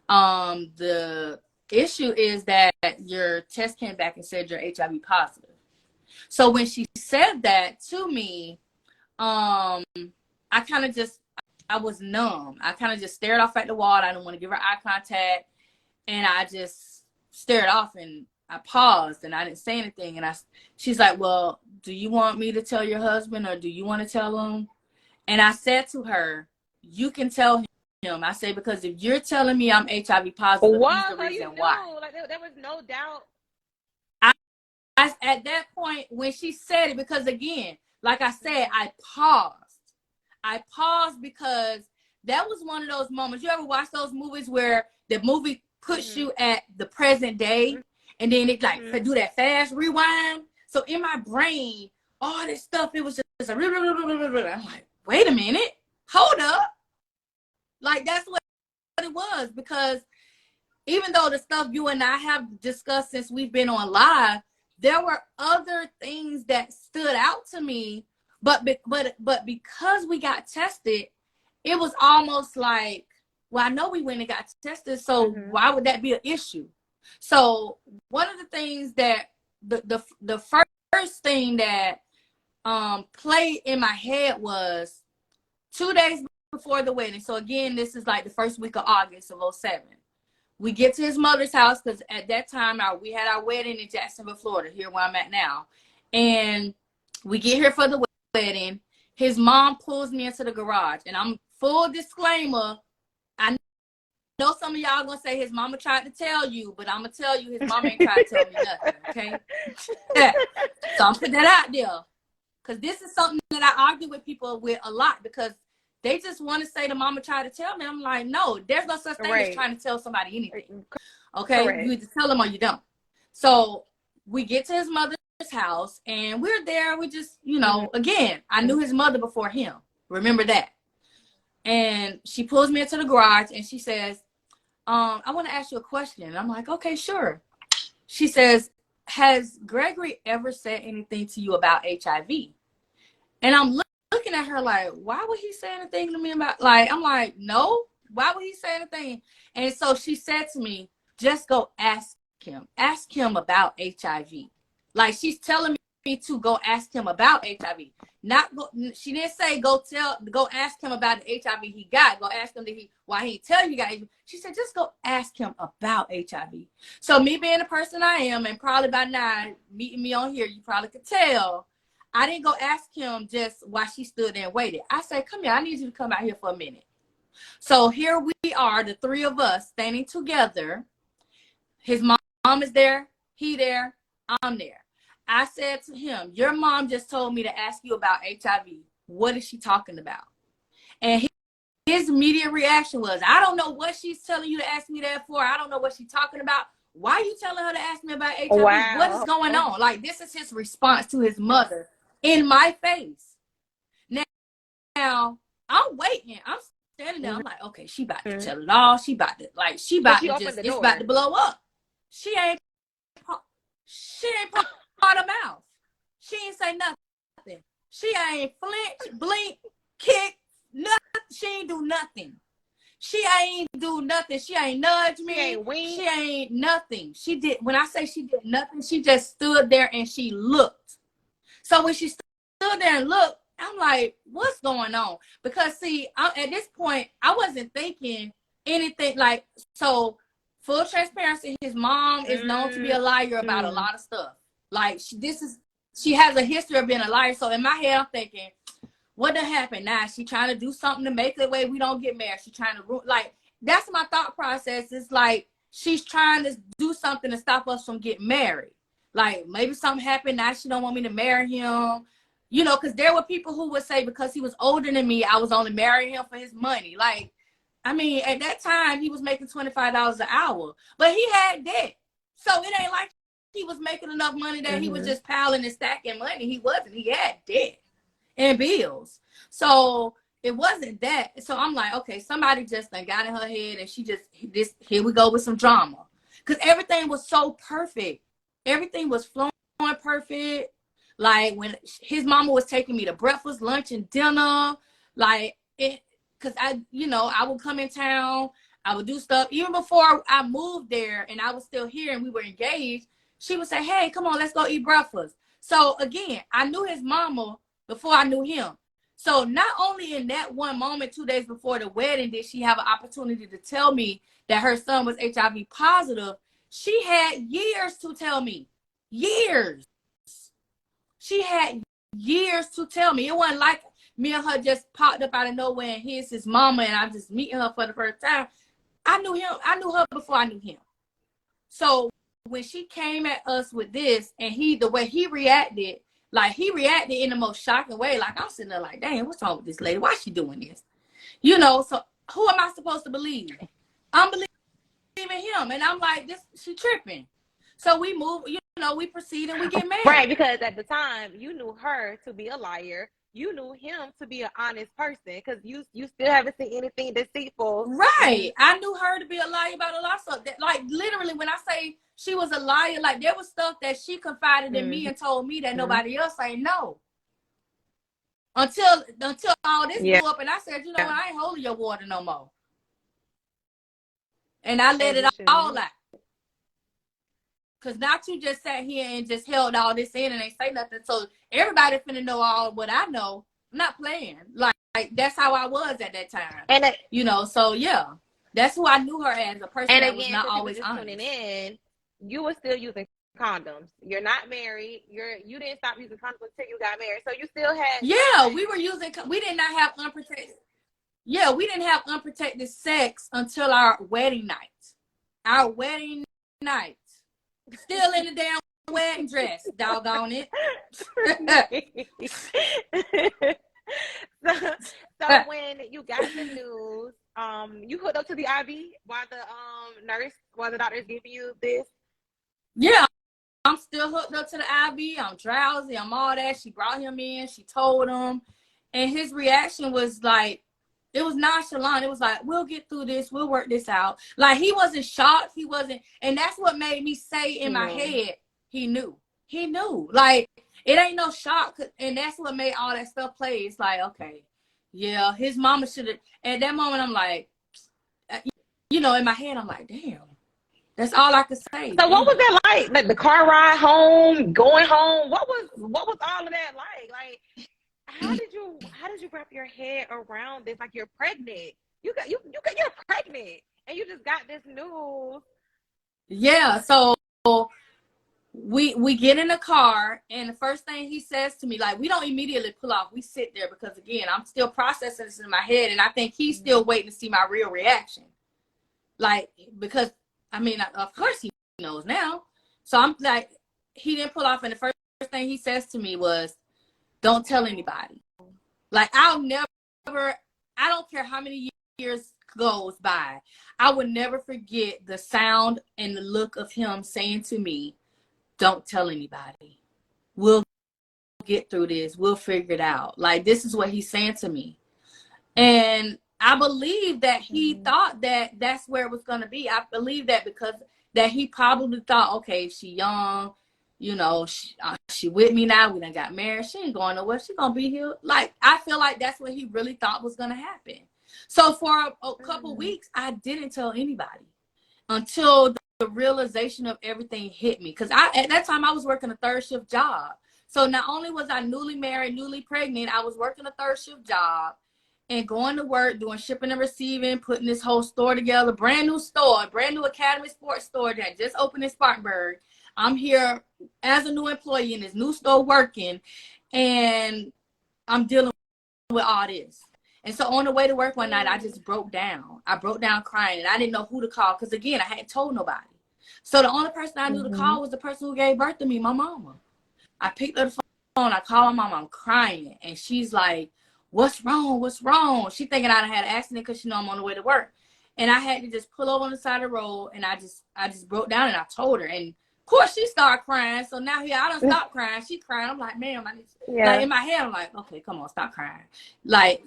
B: The issue is that your test came back and said you're HIV positive. So when she said that to me, I kind of just, I was numb. I kind of just stared off at the wall. I didn't want to give her eye contact. And I just stared off, and I paused and I didn't say anything. And she's like, well, do you want me to tell your husband, or do you want to tell him? And I said to her, you can tell him. I say, because if you're telling me I'm HIV positive, he's the reason why.
A: Like, there was no doubt.
B: At that point, when she said it, because again, like I said, I paused because that was one of those moments. You ever watch those movies where the movie puts you at the present day, and then it like do that fast rewind? So in my brain, all this stuff, it was just I'm like, wait a minute, hold up. Like, that's what it was. Because even though the stuff you and I have discussed since we've been on live, there were other things that stood out to me. But because we got tested, it was almost like, well, I know we went and got tested, so why would that be an issue? So one of the things that the first thing that played in my head was 2 days before the wedding. So again, this is like the first week of August of 2007. We get to his mother's house, because at that time we had our wedding in Jacksonville, Florida, here where I'm at now. And we get here for the wedding. His mom pulls me into the garage, and I'm full disclaimer. I know some of y'all gonna say his mama tried to tell you, but I'm gonna tell you his mama ain't trying to tell me nothing. Okay, so I'm putting that out there, because this is something that I argue with people with a lot, because they just want to say the mama tried to tell me. I'm like, no, there's no such thing as trying to tell somebody anything. Okay, you either tell them or you don't. So we get to his mother's house, and we're there. We just, you know, again, I knew his mother before him. Remember that. And she pulls me into the garage, and she says, I want to ask you a question. And I'm like, okay, sure. She says, has Gregory ever said anything to you about HIV? And I'm looking at her like, why would he say anything to me about, like, I'm like, no, why would he say anything? And so she said to me, just go ask him about HIV. Like, she's telling me to go ask him about HIV. She didn't say go ask him about the HIV he got. Go ask him why he tell you he got HIV. She said, just go ask him about HIV. So me being the person I am, and probably by now meeting me on here, you probably could tell, I didn't go ask him just why she stood there and waited. I said, come here, I need you to come out here for a minute. So here we are, the 3 of us standing together. His mom is there, he there, I'm there. I said to him, your mom just told me to ask you about HIV. What is she talking about? And his immediate reaction was, I don't know what she's telling you to ask me that for. I don't know what she's talking about. Why are you telling her to ask me about HIV? What is
A: Wow.
B: going on? Like, this is his response to his mother in my face. Now, I'm waiting. I'm standing there. I'm like, okay, she about to tell it all. She about to, like, she
A: So
B: about
A: she
B: to
A: opened
B: just,
A: the
B: it's about
A: door.
B: to blow up. She ain't part of mouth. She ain't say nothing. She ain't flinch, blink, kick, nothing. She ain't do nothing. She ain't do nothing. She ain't nudge me.
A: She ain't wink.
B: She ain't nothing. She did, when I say she did nothing, she just stood there and she looked. So when she stood there and looked, I'm like, what's going on? Because see, at this point, I wasn't thinking anything like, so full transparency, his mom is known to be a liar about a lot of stuff. Like, she has a history of being a liar. So in my head, I'm thinking, what done happened now? She trying to do something to make the way we don't get married. She trying to, like, that's my thought process. It's like, she's trying to do something to stop us from getting married. Like, maybe something happened. Now she don't want me to marry him. You know, because there were people who would say because he was older than me, I was only marrying him for his money. Like, I mean, at that time, he was making $25 an hour. But he had debt. So it ain't like he was making enough money that he was just piling and stacking money. He wasn't. He had debt and bills. So it wasn't that. So I'm like, okay, somebody just got in her head and she just, here we go with some drama. Because everything was so perfect. Everything was flowing perfect. Like when his mama was taking me to breakfast, lunch, and dinner, like it, because I would come in town, I would do stuff. Even before I moved there and I was still here and we were engaged, she would say, hey, come on, let's go eat breakfast. So again, I knew his mama before I knew him. So not only in that one moment, 2 days before the wedding, did she have an opportunity to tell me that her son was HIV positive, she had years to tell me. Years. She had years to tell me. It wasn't like me and her just popped up out of nowhere and here's his mama and I'm just meeting her for the first time. I knew her before I knew him. So when she came at us with this and the way he reacted, like he reacted in the most shocking way. Like I'm sitting there like, dang, what's wrong with this lady? Why is she doing this? You know, so who am I supposed to believe? I'm believing him. And I'm like, she tripping. So we move, we proceed and we get married.
A: Right, because at the time you knew her to be a liar. You knew him to be an honest person because you still haven't seen anything deceitful.
B: Right. I knew her to be a liar about a lot of stuff. Like literally when I say she was a liar, like there was stuff that she confided in me and told me that nobody else ain't know. Until all this blew up and I said, you know what, I ain't holding your water no more. And I let it all out. Because not you just sat here and just held all this in and ain't say nothing. So everybody finna know all what I know. I'm not playing. Like that's how I was at that time. And so yeah. That's who I knew her as, a person that was not always honest.
A: Tuning in, you were still using condoms. You're not married. You didn't stop using condoms until you got married. So you still had
B: time. We were using, we did not have unprotected. Yeah, we didn't have unprotected sex until our wedding night. Our wedding night. Still in the damn wedding dress, doggone it.
A: So when you got the news, you hooked up to the IV while the doctor's giving you this?
B: Yeah, I'm still hooked up to the IV. I'm drowsy. I'm all that. She brought him in. She told him. And his reaction was like, it was nonchalant. It was like, we'll get through this. We'll work this out. Like, he wasn't shocked. He wasn't. And that's what made me say in my head, he knew. He knew. Like, it ain't no shock. And that's what made all that stuff play. It's like, okay, yeah, his mama should have. At that moment, I'm like, in my head, I'm like, damn. That's all I could say.
A: So what was that like? Like the car ride home, going home? What was all of that like? Like, how did you wrap your head around this? Like you're pregnant. You're pregnant, and you just got this news.
B: Yeah. So we get in the car, and the first thing he says to me, like, we don't immediately pull off. We sit there because again, I'm still processing this in my head, and I think he's still waiting to see my real reaction. Like, because I mean, of course he knows now. So I'm like, he didn't pull off, and the first thing he says to me was, "Don't tell anybody." Like, I don't care how many years goes by, I would never forget the sound and the look of him saying to me, don't tell anybody. We'll get through this. We'll figure it out. Like, this is what he's saying to me. And I believe that he thought that that's where it was going to be. I believe that because that he probably thought, okay, if she young, you know, she with me now. We done got married. She ain't going nowhere. She going to be here. Like, I feel like that's what he really thought was going to happen. So for a couple weeks, I didn't tell anybody until the realization of everything hit me. Because at that time, I was working a third shift job. So not only was I newly married, newly pregnant, I was working a third shift job and going to work, doing shipping and receiving, putting this whole store together, brand new store, brand new Academy Sports store that just opened in Spartanburg. I'm here as a new employee in this new store working, and I'm dealing with all this. And so on the way to work one night, I just broke down. I broke down crying, and I didn't know who to call because, again, I hadn't told nobody. So the only person I knew to call was the person who gave birth to me, my mama. I picked up the phone. I called my mom. I'm crying. And she's like, what's wrong? What's wrong? She thinking I had an accident because she know I'm on the way to work. And I had to just pull over on the side of the road. And I just broke down and I told her. And of course she started crying. So now here I done stopped crying. She crying. I'm like, ma'am, like in my head, I'm like, okay, come on, stop crying. Like,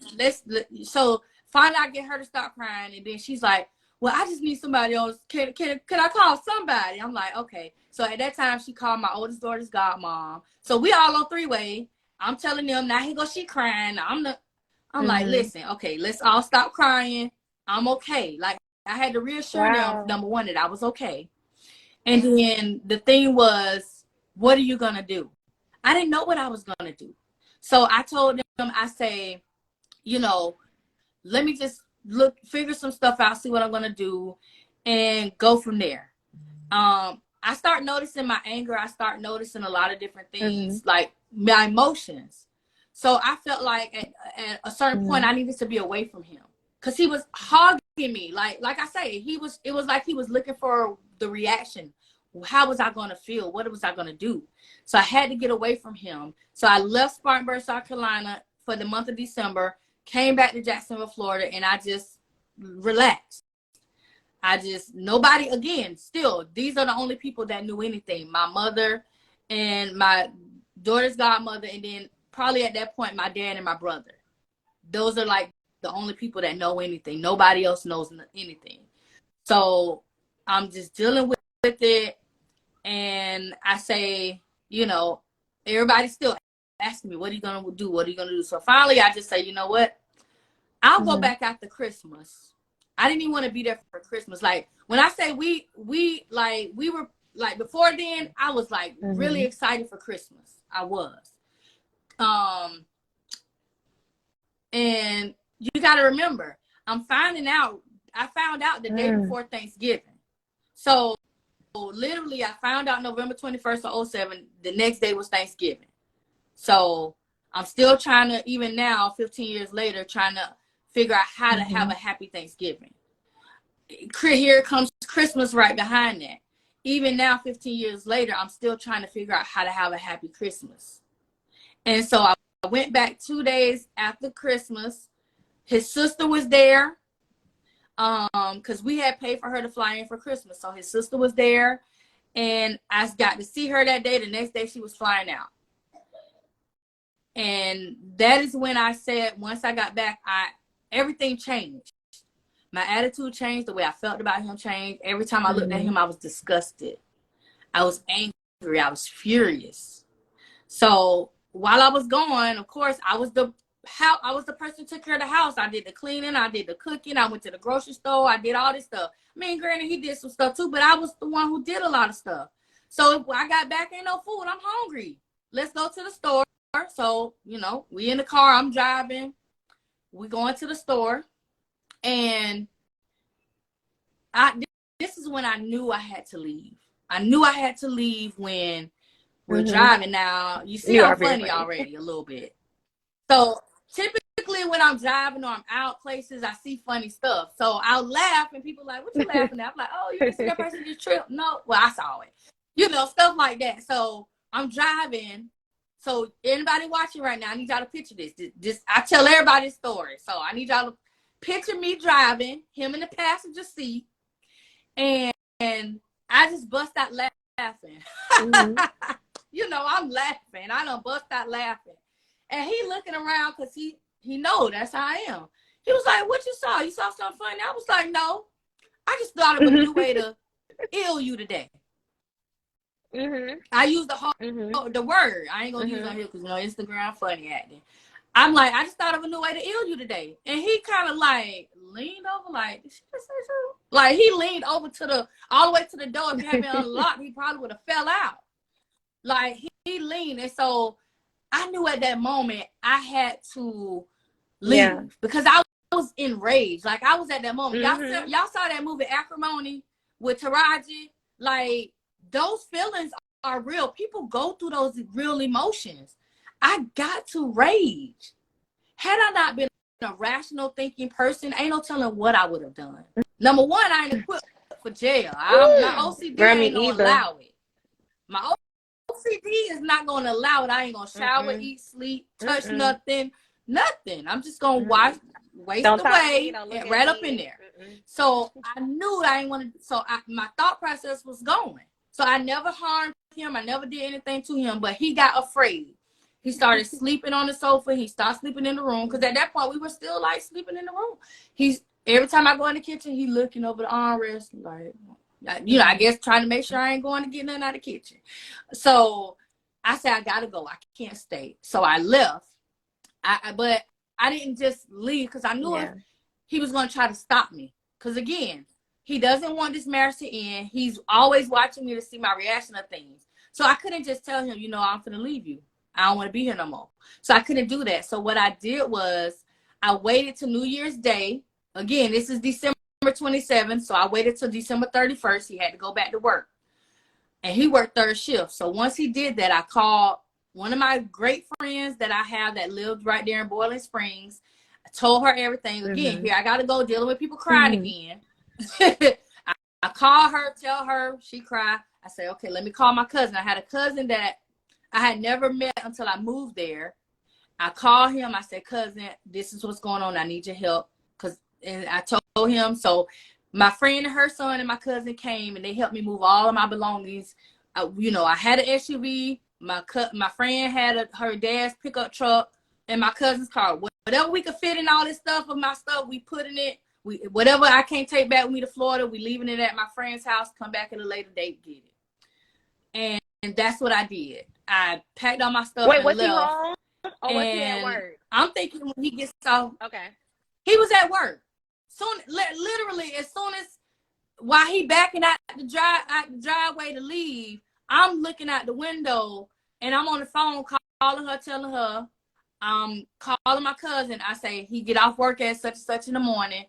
B: so finally I get her to stop crying. And then she's like, well, I just need somebody else. Can I call somebody? I'm like, okay. So at that time, she called my oldest daughter's godmom. So we all on three-way. I'm telling them, now here goes she crying. I'm like, listen, okay, let's all stop crying. I'm okay. Like, I had to reassure them, number one, that I was okay. And then the thing was, what are you going to do? I didn't know what I was going to do. So I told them, I say, you know, let me just figure some stuff out, see what I'm going to do, and go from there. I start noticing my anger. I start noticing a lot of different things, like my emotions. So I felt like at a certain point, I needed to be away from him because he was hogging me. Like I say, it was like he was looking for the reaction. How was I going to feel? What was I going to do? So I had to get away from him. So I left Spartanburg, South Carolina for the month of December, came back to Jacksonville, Florida, and I just relaxed. Nobody, again, still, these are the only people that knew anything. My mother and my daughter's godmother, and then probably at that point, my dad and my brother. Those are like the only people that know anything. Nobody else knows anything. So I'm just dealing with it. And I say, you know, everybody's still asking me, what are you going to do? What are you going to do? So finally, I just say, you know what? I'll go back after Christmas. I didn't even want to be there for Christmas. Like, when I say we were like, before then, I was like really excited for Christmas. I was. And you got to remember, I found out the day before Thanksgiving. So literally I found out November 21st of 2007. The next day was Thanksgiving. So I'm still trying to, even now, 15 years later, trying to figure out how to have a happy Thanksgiving. Here comes Christmas right behind that. Even now, 15 years later, I'm still trying to figure out how to have a happy Christmas. And so I went back 2 days after Christmas. His sister was there because we had paid for her to fly in for Christmas. So his sister was there, and I got to see her that day. The next day, she was flying out. And that is when I said, once I got back, everything changed. My attitude changed. The way I felt about him changed. Every time I looked at him, I was disgusted. I was angry. I was furious. So while I was gone, of course, I was the person who took care of the house. I did the cleaning. I did the cooking. I went to the grocery store. I did all this stuff. I mean, granted, he did some stuff too, but I was the one who did a lot of stuff. So when I got back, ain't no food. I'm hungry. Let's go to the store. So, you know, we in the car. I'm driving. We going to the store. And this is when I knew I had to leave. I knew I had to leave when we're driving. Now, you see, I'm funny already a little bit. So typically when I'm driving or I'm out places, I see funny stuff. So I'll laugh and people are like, what you laughing at? I'm like, oh, you didn't see that person just trip? No. Well, I saw it. You know, stuff like that. So I'm driving. So anybody watching right now, I need y'all to picture this. I tell everybody a story. So I need y'all to picture me driving, him in the passenger seat, and I just bust out laughing.
A: Mm-hmm.
B: You know, I'm laughing. I done bust out laughing. And he looking around because he know that's how I am. He was like, what you saw? You saw something funny? I was like, no. I just thought of a new way to ill you today.
A: Mm-hmm.
B: I use the whole the word. I ain't gonna use it on here because, you know, Instagram funny acting. I'm like, I just thought of a new way to ill you today. And he kind of like leaned over, like, did she just say so? Like, he leaned over to all the way to the door. If you had been unlocked, he probably would have fell out. Like, he leaned. And so I knew at that moment I had to leave because I was enraged. Like, I was at that moment. Y'all saw that movie Acrimony with Taraji? Like, those feelings are real. People go through those real emotions. I got to rage. Had I not been a rational thinking person, ain't no telling what I would have done. Number one, I ain't equipped for jail. My OCD ain't gonna allow it. My OCD is not gonna allow it. I ain't gonna shower, eat, sleep, touch nothing. I'm just gonna waste away and right up in there. So I knew I didn't want to. So my thought process was going. So I never harmed him. I never did anything to him. But he got afraid. He started sleeping on the sofa. He started sleeping in the room because at that point we were still like sleeping in the room. Every time I go in the kitchen, he looking over the armrest, like, you know, I guess trying to make sure I ain't going to get nothing out of the kitchen. So I said, I gotta go. I can't stay. So I left. But I didn't just leave because I knew he was going to try to stop me. Because again, he doesn't want this marriage to end. He's always watching me to see my reaction to things. So I couldn't just tell him, you know, I'm going to leave you. I don't want to be here no more. So I couldn't do that. So what I did was I waited till New Year's Day. Again, this is December 27th. So I waited till December 31st. He had to go back to work. And he worked third shift. So once he did that, I called one of my great friends that I have that lived right there in Boiling Springs. I told her everything. Again, here I got to go dealing with people crying again. I call her, tell her, she cried. I say, okay, let me call my cousin. I had a cousin that I had never met until I moved there. I called him. I said, cousin, this is what's going on. I need your help. And I told him. So my friend and her son and my cousin came and they helped me move all of my belongings. You know, I had an SUV. My friend had her dad's pickup truck and my cousin's car. Whatever we could fit in all this stuff of my stuff, we put in it. Whatever I can't take back with me to Florida, we leaving it at my friend's house, come back at a later date, get it. And that's what I did. I packed all my stuff and
A: was
B: left.
A: He home or was he at work?
B: I'm thinking when he gets off.
A: Okay.
B: He was at work. Literally, as soon as while he backing out the driveway to leave, I'm looking out the window and I'm on the phone calling her, telling her, calling my cousin. I say he get off work at such and such in the morning.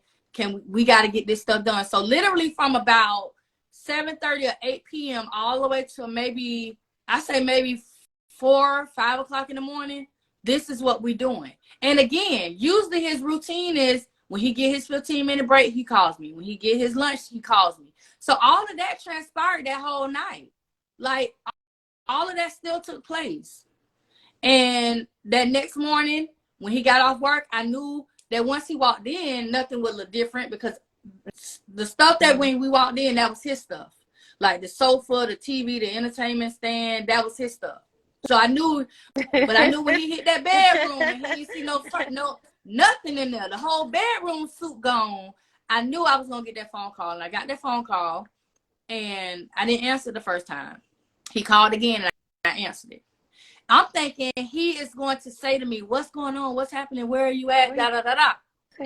B: We got to get this stuff done. So literally from about 7:30 or 8 p.m. all the way to maybe 4, 5 o'clock in the morning. This is what we're doing. And again, usually his routine is when he get his 15-minute break, he calls me. When he get his lunch, he calls me. So all of that transpired that whole night. Like, all of that still took place. And that next morning, when he got off work, I knew that once he walked in, nothing would look different because the stuff that when we walked in, that was his stuff. Like the sofa, the TV, the entertainment stand, that was his stuff. So I knew, but I knew when he hit that bedroom and he didn't see nothing in there, the whole bedroom suit gone, I knew I was going to get that phone call. And I got that phone call and I didn't answer the first time. He called again and I answered it. I'm thinking he is going to say to me, what's going on? What's happening? Where are you at? Da, da, da, da.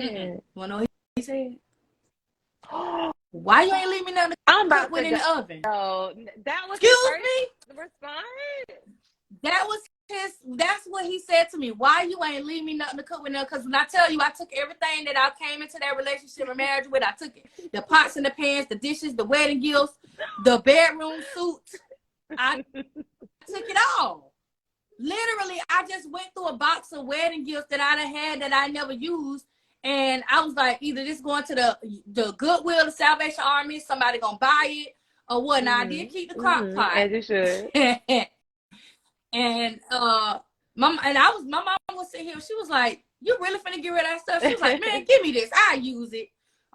B: You know what he said? Why you ain't leave me nothing to cook with in the oven?
A: Oh, that was
B: Excuse me?
A: Response?
B: That's what he said to me. Why you ain't leave me nothing to cook with? Because when I tell you, I took everything that I came into that relationship and marriage with. I took it. The pots and the pans, the dishes, the wedding gifts, the bedroom suit. I took it all. Literally, I just went through a box of wedding gifts that I had that I never used. And I was like, either this going to the Goodwill, the Salvation Army, somebody gonna buy it, or what. Now, I did keep the crock pot.
A: As you should.
B: And my mom was sitting here. She was like, you really finna get rid of that stuff? She was like, man, give me this. I use it.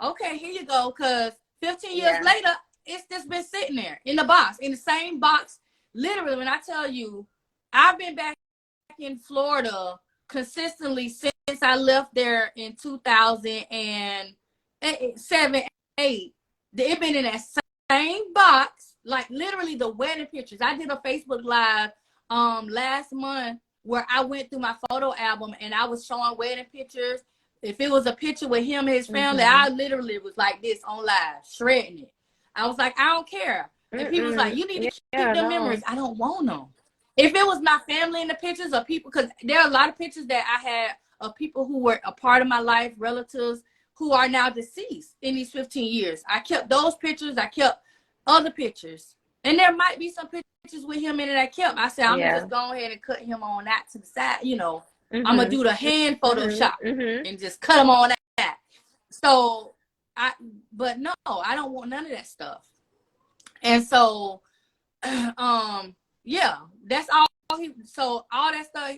B: Okay, here you go. Because 15 years later, it's just been sitting there in the box, in the same box. Literally, when I tell you, I've been back in Florida consistently since I left there in 2007, 8. It been in that same box, like literally the wedding pictures. I did a Facebook Live last month where I went through my photo album and I was showing wedding pictures. If it was a picture with him and his family, I literally was like this on live, shredding it. I was like, I don't care. And people was like, you need to keep the memories. I don't want them. If it was my family in the pictures or people, because there are a lot of pictures that I had of people who were a part of my life, relatives who are now deceased in these 15 years. I kept those pictures. I kept other pictures. And there might be some pictures with him in it I kept. I said, I'm going to just go ahead and cut him on that to the side. You know, I'm going to do the hand Photoshop and just cut him on that. So, but no, I don't want none of that stuff. And so, yeah, that's all so all that stuff,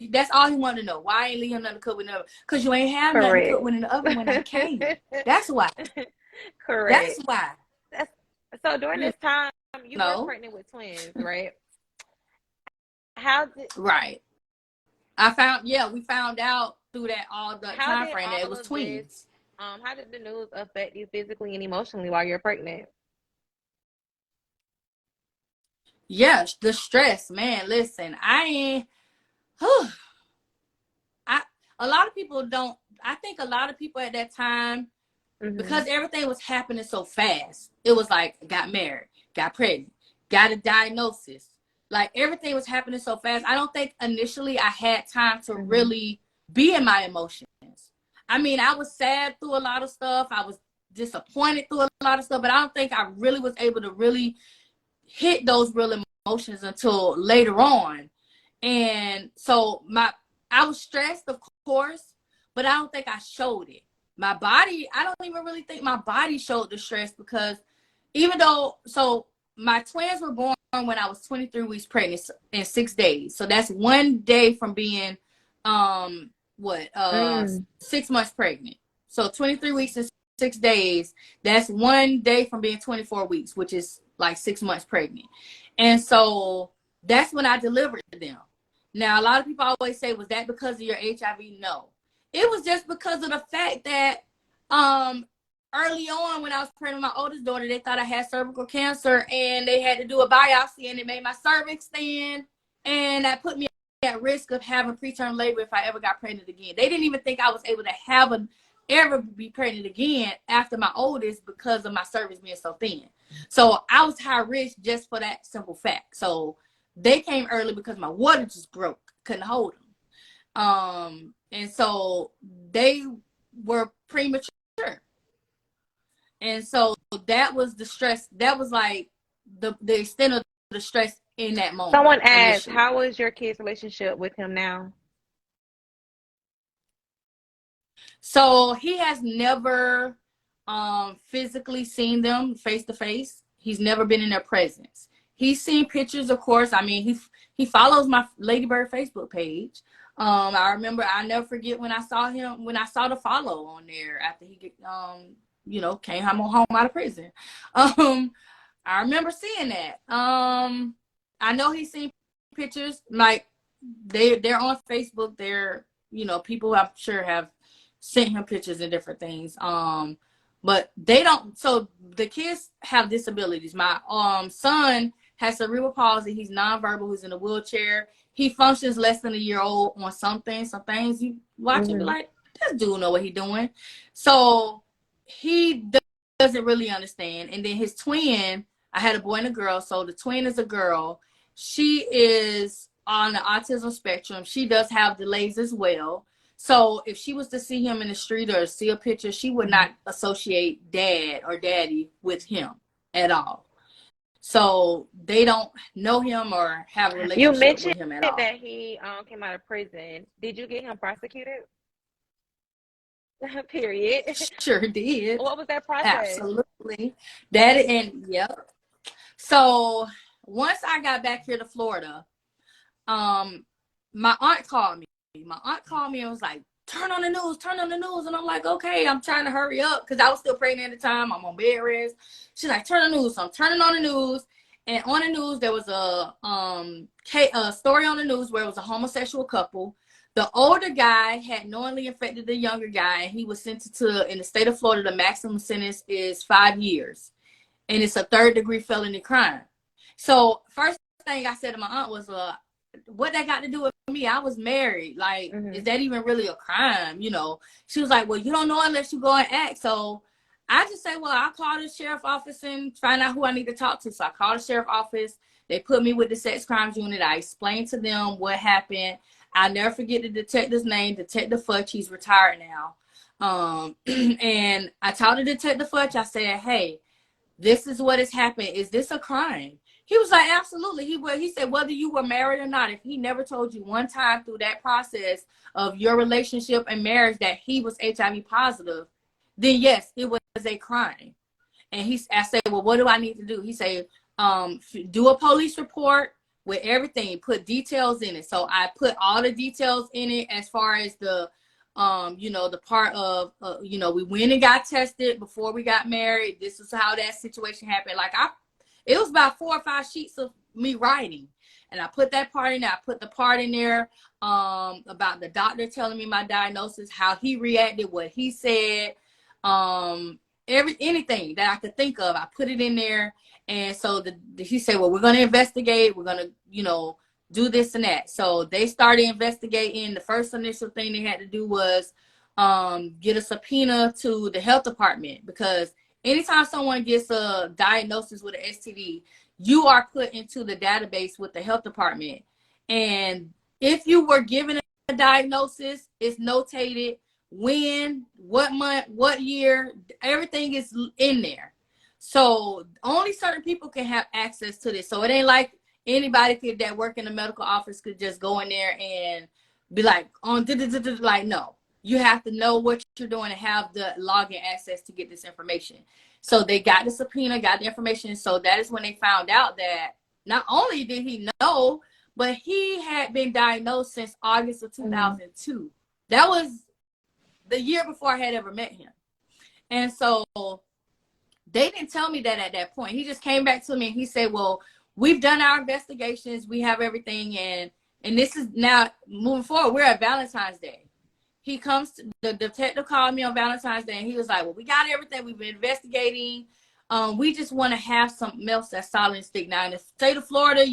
B: that's all he wanted to know. Why I ain't leave him nothing to cook with another? Because you ain't have nothing to cook with in the oven when I came. That's why.
A: Correct.
B: That's why.
A: So during this time, you were pregnant with twins, right? How did
B: Right. We found out through that all the time frame that it was twins.
A: How did the news affect you physically and emotionally while you're pregnant?
B: Yes, the stress, man. Listen, a lot of people don't. I think a lot of people at that time, because everything was happening so fast, it was like, got married, got pregnant, got a diagnosis. Like everything was happening so fast. I don't think initially I had time to really be in my emotions. I mean, I was sad through a lot of stuff. I was disappointed through a lot of stuff, but I don't think I really was able to really hit those real emotions until later on. And so I was stressed, of course, but I don't think I showed it. My body, I don't even really think my body showed the stress, because even though, so my twins were born when I was 23 weeks pregnant in 6 days. So that's 1 day from being 6 months pregnant. So 23 weeks and 6 days, that's 1 day from being 24 weeks, which is like 6 months pregnant. And so that's when I delivered them. Now, a lot of people always say, was that because of your HIV? No. It was just because of the fact that early on when I was pregnant with my oldest daughter, they thought I had cervical cancer and they had to do a biopsy and it made my cervix thin, and that put me at risk of having preterm labor if I ever got pregnant again. They didn't even think I was able to ever be pregnant again after my oldest because of my cervix being so thin. So I was high risk just for that simple fact. So they came early because my water just broke, couldn't hold them. And so they were premature. And so that was the stress. That was like the extent of the stress in that moment.
A: Someone asked, how is your kid's relationship with him now?
B: So he has never physically seen them face to face. He's never been in their presence. He's seen pictures, of course. I mean, he follows my LadyByrd Facebook page. I remember, I'll never forget when I saw the follow on there after he came home out of prison. I remember seeing that. I know he's seen pictures, like they're on Facebook. They're, people I'm sure have sent him pictures and different things. But they don't. So the kids have disabilities. My son has cerebral palsy. He's nonverbal. He's in a wheelchair. He functions less than a year old on some things. Some things you watch and be like, this dude know what he's doing. So he doesn't really understand. And then his twin, I had a boy and a girl. So the twin is a girl. She is on the autism spectrum. She does have delays as well. So if she was to see him in the street or see a picture, she would not associate dad or daddy with him at all. So they don't know him or have a relationship with him at all.
A: You mentioned that he came out of prison. Did you get him prosecuted? Period.
B: Sure did.
A: What was that process?
B: Absolutely. Yep. So once I got back here to Florida, my aunt called me. My aunt called me and was like, turn on the news, turn on the news. And I'm like, okay, I'm trying to hurry up because I was still pregnant at the time. I'm on bed rest. She's like, turn on the news. So I'm turning on the news. And on the news, there was a story on the news where it was a homosexual couple. The older guy had knowingly infected the younger guy, and he was sentenced to, in the state of Florida, the maximum sentence is 5 years. And it's a 3rd-degree felony crime. So first thing I said to my aunt was, what that got to do with me? I was married. Like, is that even really a crime? You know, she was like, well, you don't know unless you go and act. So I just say, well, I'll call the sheriff office and find out who I need to talk to. So I called the sheriff office. They put me with the sex crimes unit. I explained to them what happened. I'll never forget the detective's name, Detective Futch. He's retired now. And I told the Detective Futch, I said, hey, this is what has happened. Is this a crime? He was like, absolutely. He said, whether you were married or not, if he never told you one time through that process of your relationship and marriage that he was HIV positive, then yes, it was a crime. And I said, well, what do I need to do? He said, do a police report with everything, put details in it. So I put all the details in it as far as the, the part of, we went and got tested before we got married. This is how that situation happened. Like it was about 4 or 5 sheets of me writing. And I put that part in there. I put the part in there about the doctor telling me my diagnosis, how he reacted, what he said, anything that I could think of. I put it in there. And so he said, well, we're going to investigate. We're going to, do this and that. So they started investigating. The first initial thing they had to do was get a subpoena to the health department, because anytime someone gets a diagnosis with an STD, you are put into the database with the health department. And if you were given a diagnosis, it's notated when, what month, what year, everything is in there. So only certain people can have access to this. So it ain't like anybody that work in the medical office could just go in there and be like, like, no. You have to know what you're doing and have the login access to get this information. So they got the subpoena, got the information. So that is when they found out that not only did he know, but he had been diagnosed since August of 2002. That was the year before I had ever met him. And so they didn't tell me that at that point. He just came back to me and he said, well, we've done our investigations. We have everything. And this is now moving forward. We're at Valentine's Day. He comes to, the detective called me on Valentine's Day and he was like, well, we got everything. We've been investigating. We just want to have something else that's solid and stick. Now in the state of Florida,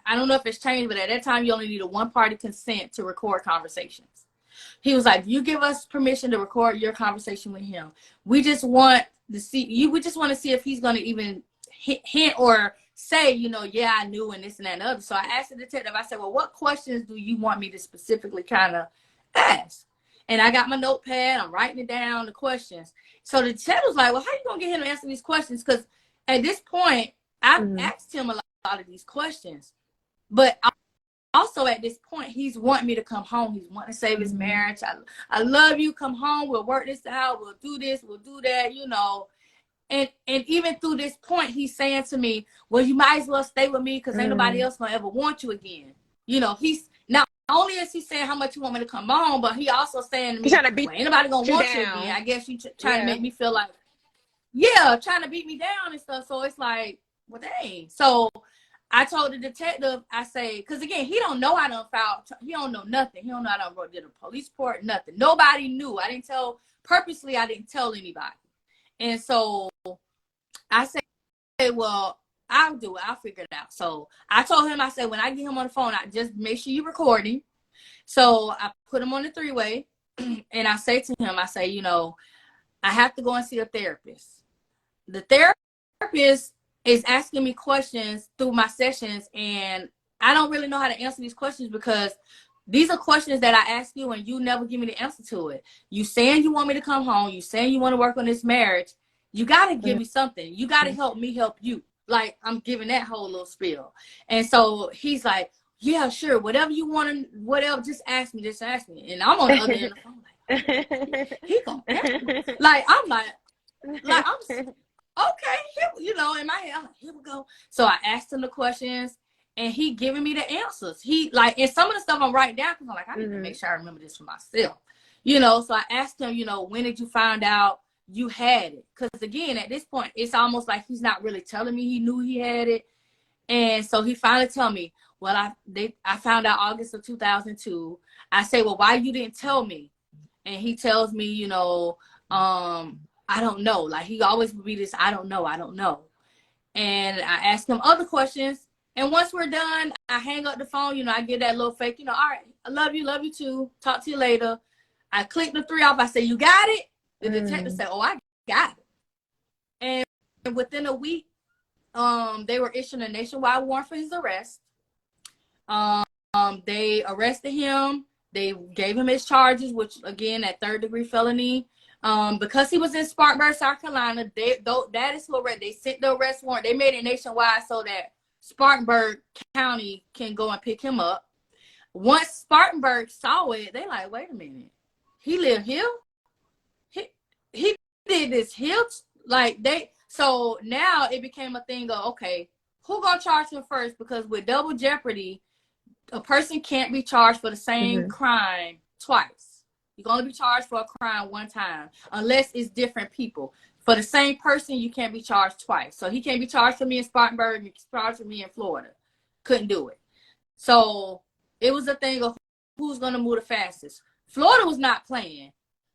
B: I don't know if it's changed, but at that time you only need a one-party consent to record conversations. He was like, you give us permission to record your conversation with him. We just want to see we just want to see if he's going to even hint or say, yeah, I knew, and this and that and other. So I asked the detective, I said, well, what questions do you want me to specifically kind of ask? And I got my notepad, I'm writing it down, the questions. So the detective was like, well, how are you going to get him to answer these questions? Because at this point, I've asked him a lot of these questions. But also at this point, he's wanting me to come home. He's wanting to save his marriage. I love you. Come home. We'll work this out. We'll do this. We'll do that, And even through this point, he's saying to me, well, you might as well stay with me because ain't nobody else going to ever want you again. He's not only is he saying how much you want me to come home, but he also saying to me, well, ain't nobody going to want you again. I guess you trying to make me feel like, trying to beat me down and stuff. So it's like, well, dang. So I told the detective, I say, because again, he don't know I done filed, he don't know nothing. He don't know I done did a police report, nothing. Nobody knew. I didn't tell anybody. And so I said, well, I'll do it. I'll figure it out. So I told him, I said, when I get him on the phone, I just make sure you're recording. So I put him on the 3-way and I say to him, I say, I have to go and see a therapist. The therapist is asking me questions through my sessions, and I don't really know how to answer these questions because these are questions that I ask you and you never give me the answer to it. You saying you want me to come home. You saying you want to work on this marriage. You got to give me something. You got to help me help you. Like, I'm giving that whole little spiel. And so he's like, yeah, sure. Whatever you want to, whatever, just ask me. And I'm on the other end of the phone like, he gonna ask me. Like, I'm like, I'm okay, in my head, I'm like, here we go. So I asked him the questions, and he giving me the answers. He and some of the stuff I'm writing down because I'm like, I need to make sure I remember this for myself. So I asked him, when did you find out you had it? Because again, at this point, it's almost like he's not really telling me he knew he had it. And so he finally told me, well, I found out August of 2002. I say, well, why you didn't tell me? And he tells me, I don't know. Like, he always would be this, I don't know. And I ask him other questions. And once we're done, I hang up the phone. I get that little fake, all right, I love you too. Talk to you later. I click the 3 off. I say, you got it? The detective said, oh, I got it. And within a week, they were issuing a nationwide warrant for his arrest. They arrested him. They gave him his charges, which again, that 3rd-degree felony. Because he was in Spartanburg, South Carolina, that is who arrested. They sent the arrest warrant. They made it nationwide so that Spartanburg County can go and pick him up. Once Spartanburg saw it, they like, wait a minute, he lived here. He did this here. So now it became a thing of, okay, who gonna charge him first? Because with double jeopardy, a person can't be charged for the same crime twice. You can only be charged for a crime one time, unless it's different people. For the same person, you can't be charged twice. So he can't be charged for me in Spartanburg and charged for me in Florida. Couldn't do it. So it was a thing of who's gonna move the fastest. Florida was not playing.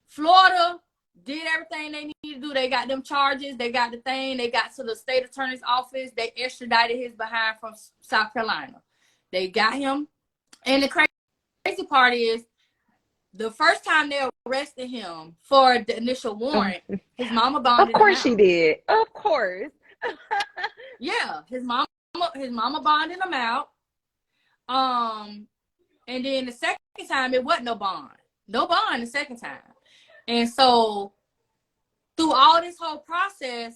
B: Florida did everything they needed to do. They got them charges. They got the thing. They got to the state attorney's office. They extradited his behind from South Carolina. They got him. And the crazy part is, the first time they arrested him for the initial warrant, his mama bonded him out.
A: Of course she did. Of course.
B: Yeah, his mama bonded him out. And then the second time, it wasn't no bond. No bond the second time. And so through all this whole process,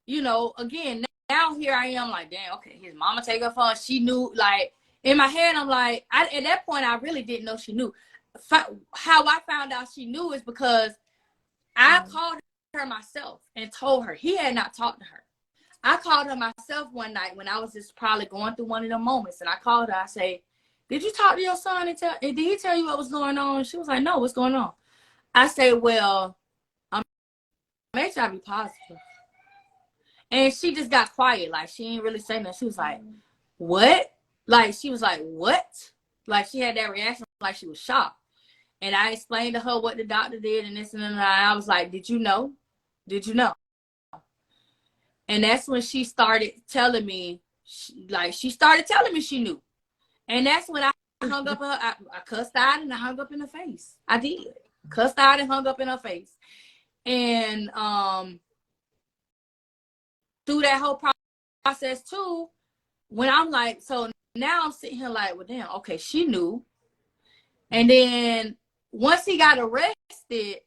B: again, now here I am like, damn, okay, his mama take her phone. She knew, like, in my head, I'm like, at that point, I really didn't know she knew. How I found out she knew is because I called her myself and told her. He had not talked to her. I called her myself one night when I was just probably going through one of them moments. And I called her. I say, did you talk to your son and did he tell you what was going on? She was like, no, what's going on? I say, well, I'm HIV positive. And she just got quiet. Like, she ain't really saying that. She was like, what? Like, she was like, what? Like, she had that reaction like she was shocked. And I explained to her what the doctor did and this and that. And I was like, did you know? Did you know? And that's when she started telling me, she started telling me she knew. And that's when I hung up her. I cussed out and I hung up in her face. I did. Cussed out and hung up in her face. And through that whole process too, when I'm like, so now I'm sitting here like, well, damn, okay, she knew. And then once he got arrested,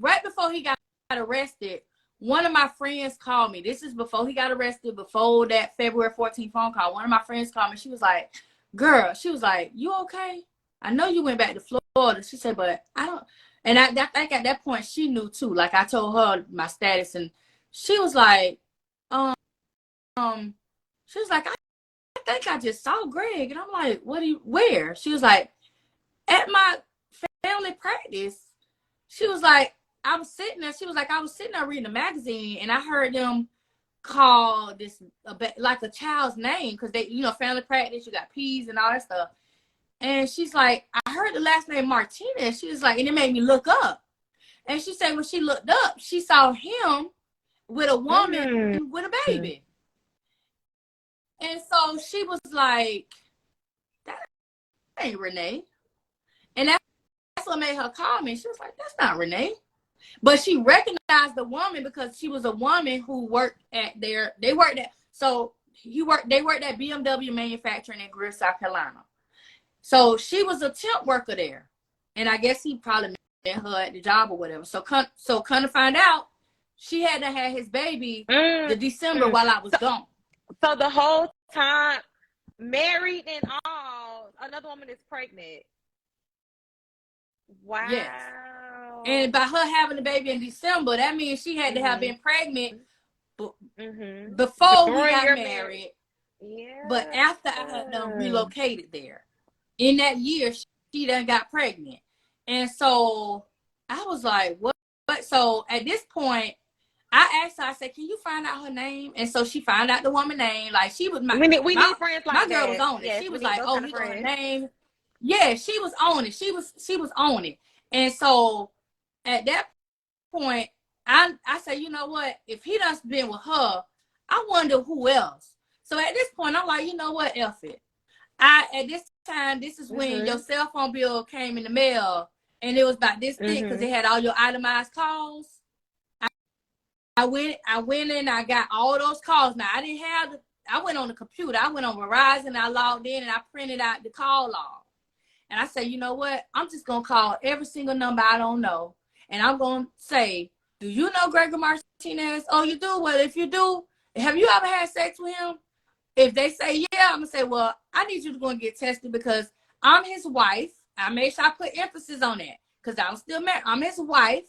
B: right before he got arrested, one of my friends called me. This is before he got arrested, before that February 14th phone call. One of my friends called me. She was like, girl, you okay? I know you went back to Florida. She said, but I don't. And I think at that point she knew too. Like, I told her my status, and she was like, she was like, I think I just saw Greg. And I'm like, where? She was like, at my family practice. She was like, I was sitting there reading a magazine, and I heard them call this like a child's name, because they, family practice, you got P's and all that stuff. And she's like, I heard the last name Martinez. She was like, and it made me look up. And she said when she looked up, she saw him with a woman with a baby. And so she was like, that ain't Renee. And that's what made her call me. She was like, that's not Renee. But she recognized the woman because she was a woman who worked at they worked at BMW manufacturing in Greer, South Carolina. So she was a temp worker there. And I guess he probably met her at the job or whatever. So come to find out, she had to have his baby the December while I was gone.
A: So the whole time, married and all, another woman is pregnant. Wow.
B: Yes. And by her having the baby in December, that means she had to have been pregnant before we got married. Yeah. But after I had relocated there. In that year, she done got pregnant. And so I was like, what? So at this point, I asked her, I said, can you find out her name? And so she found out the woman's name. Like, she was
A: We need friends
B: my
A: like
B: girl was
A: that.
B: on it.
A: Yes,
B: She
A: we
B: was
A: need
B: like,
A: those
B: oh,
A: kind of
B: he know her
A: friends.
B: name. Yeah, she was on it. She was on it. And so at that point, I said, you know what? If he done been with her, I wonder who else. So at this point, I'm like, you know what? F it. At this time, this is when your cell phone bill came in the mail, and it was about this thick because it had all your itemized calls. I went in, I got all those calls. Now I didn't have I went on the computer. I went on Verizon, I logged in, and I printed out the call log. And I said, you know what? I'm just gonna call every single number I don't know, and I'm gonna say, do you know Gregor Martinez? Oh, you do? Well, if you do, have you ever had sex with him? If they say yeah, I'm gonna say, well, I need you to go and get tested because I'm his wife. I made sure I put emphasis on that because I'm still married. I'm his wife,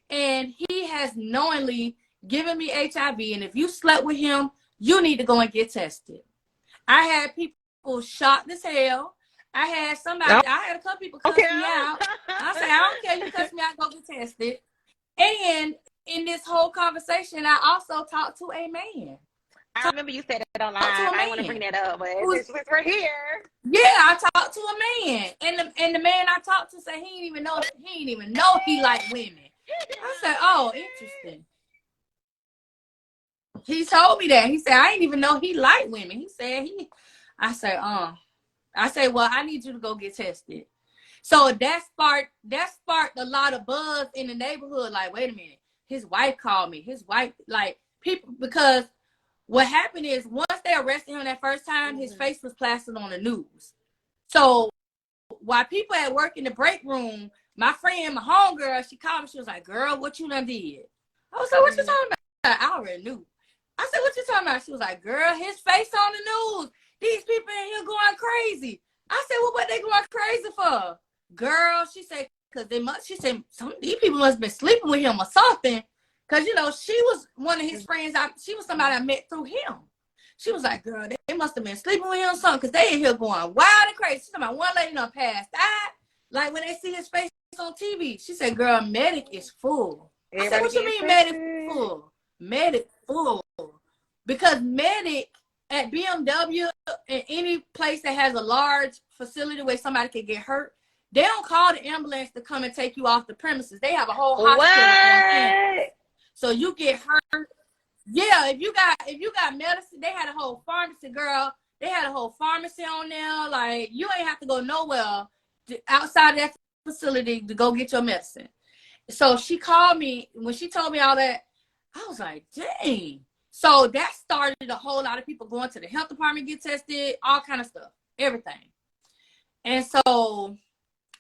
B: and he has knowingly given me HIV. And if you slept with him, you need to go and get tested. I had people shocked as hell. I had a couple people cuss me out. I say, I don't care, you cuss me out, go get tested. And in this whole conversation, I also talked to a man.
A: I remember you said it on live.
B: Talked to a
A: I didn't want to bring
B: man.
A: that up, but since we're here.
B: Yeah, I talked to a man. And the man I talked to said he didn't even know he liked women. I said, oh, interesting. He told me that. He said, I didn't even know he liked women. He said I said, I said, well, I need you to go get tested. So that sparked a lot of buzz in the neighborhood. Like, wait a minute, his wife called me. His wife, like, people, because what happened is once they arrested him that first time, his face was plastered on the news. So while people at work in the break room, my friend, my homegirl, she called me. She was like, girl, what you done did? I was like, what you talking about? I already knew. I said, what you talking about? She was like, girl, his face on the news. These people in here going crazy. I said, well, what they going crazy for? Girl, she said, she said, these people must have been sleeping with him or something. Because, you know, she was one of his friends. She was somebody I met through him. She was like, girl, they must have been sleeping with him or something because they in here going wild and crazy. She's talking about one lady done passed out. Like when they see his face on TV. She said, girl, Medic is full. I said, what you mean Medic full? Medic full. Because Medic at BMW and any place that has a large facility where somebody can get hurt, they don't call the ambulance to come and take you off the premises. They have a whole hospital on campus. So you get hurt. Yeah, if you got medicine, they had a whole pharmacy, girl. They had a whole pharmacy on there. Like, you ain't have to go nowhere outside that facility to go get your medicine. So she called me. When she told me all that, I was like, dang. So that started a whole lot of people going to the health department, get tested, all kind of stuff, everything. And so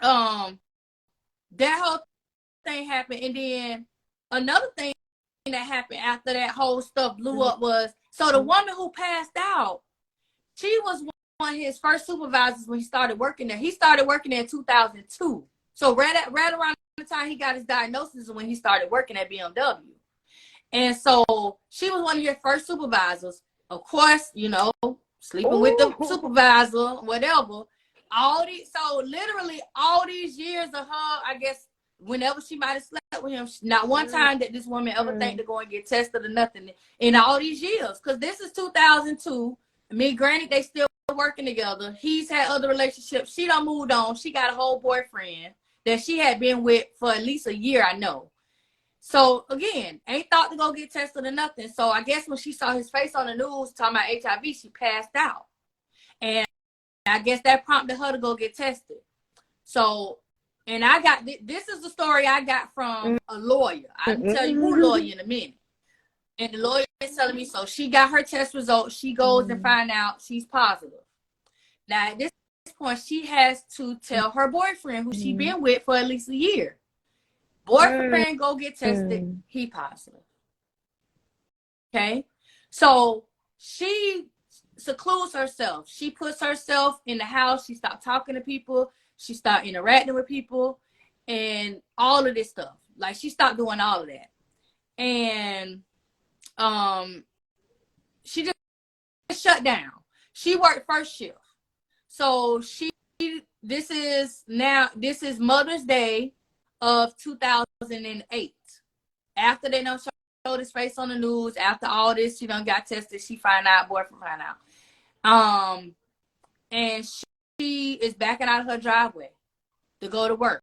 B: that whole thing happened. And then another thing that happened after that whole stuff blew up was, so the woman who passed out, she was one of his first supervisors when he started working there. He started working there in 2002. So right around the time he got his diagnosis when he started working at BMW. And so she was one of your first supervisors. Of course, you know, sleeping with the supervisor, whatever. So literally all these years of her, I guess, whenever she might have slept with him, not one time did this woman ever think to go and get tested or nothing in all these years. Because this is 2002. Me, granted, they still working together. He's had other relationships. She done moved on. She got a whole boyfriend that she had been with for at least a year, I know. So again, ain't thought to go get tested or nothing. So I guess when she saw his face on the news talking about HIV, she passed out. And I guess that prompted her to go get tested. So, and I got, this is the story I got from a lawyer. I can tell you who lawyer in a minute. And the lawyer is telling me, so she got her test results. She goes and find out she's positive. Now, at this point, she has to tell her boyfriend, who she been with for at least a year. Boyfriend go get tested, he positive. Okay? So she secludes herself. She puts herself in the house. She stopped talking to people. She stopped interacting with people and all of this stuff. Like, she stopped doing all of that. And she just shut down. She worked first shift. So she this is Mother's Day of 2008. After they done showed his face on the news, after all this, she done got tested. She find out, boyfriend find out. And she is backing out of her driveway to go to work.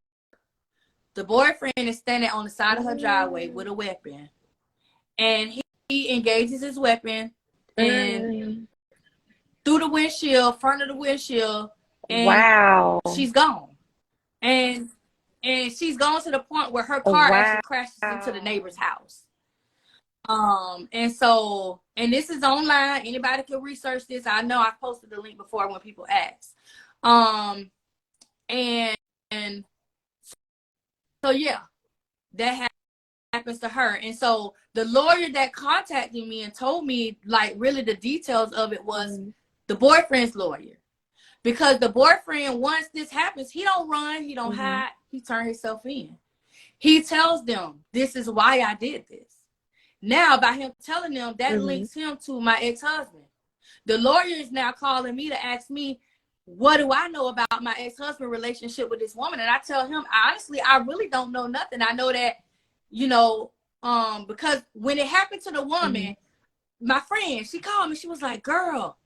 B: The boyfriend is standing on the side of her driveway with a weapon, and he engages his weapon and through the windshield, front of the windshield, and
A: wow.
B: she's gone. And she's gone to the point where her car actually crashes into the neighbor's house. And so, and this is online. Anybody can research this. I know I posted the link before when people ask. And so yeah, that happens to her. And so the lawyer that contacted me and told me like really the details of it was the boyfriend's lawyer. Because the boyfriend, once this happens, he don't run, he don't hide, he turn himself in. He tells them, this is why I did this. Now, by him telling them, that links him to my ex-husband. The lawyer is now calling me to ask me, what do I know about my ex-husband relationship with this woman? And I tell him, honestly, I really don't know nothing. I know that, you know, because when it happened to the woman, my friend, she called me, she was like, girl,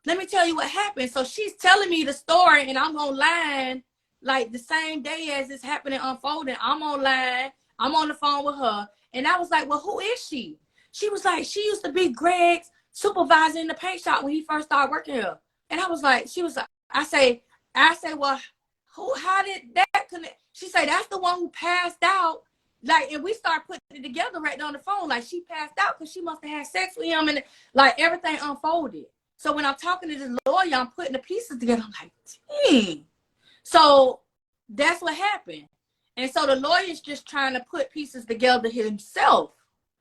B: let me tell you what happened. So she's telling me the story, and I'm online like the same day as it's happening, unfolding. I'm online, I'm on the phone with her. And I was like, well, who is she? She was like, she used to be Greg's supervisor in the paint shop when he first started working here. And I was like, she was like, I say, well, how did that connect? She said, that's the one who passed out. Like, and we start putting it together right on the phone. Like, she passed out because she must have had sex with him, and like everything unfolded. So when I'm talking to this lawyer, I'm putting the pieces together. I'm like, dang. So that's what happened. And so the lawyer's just trying to put pieces together himself.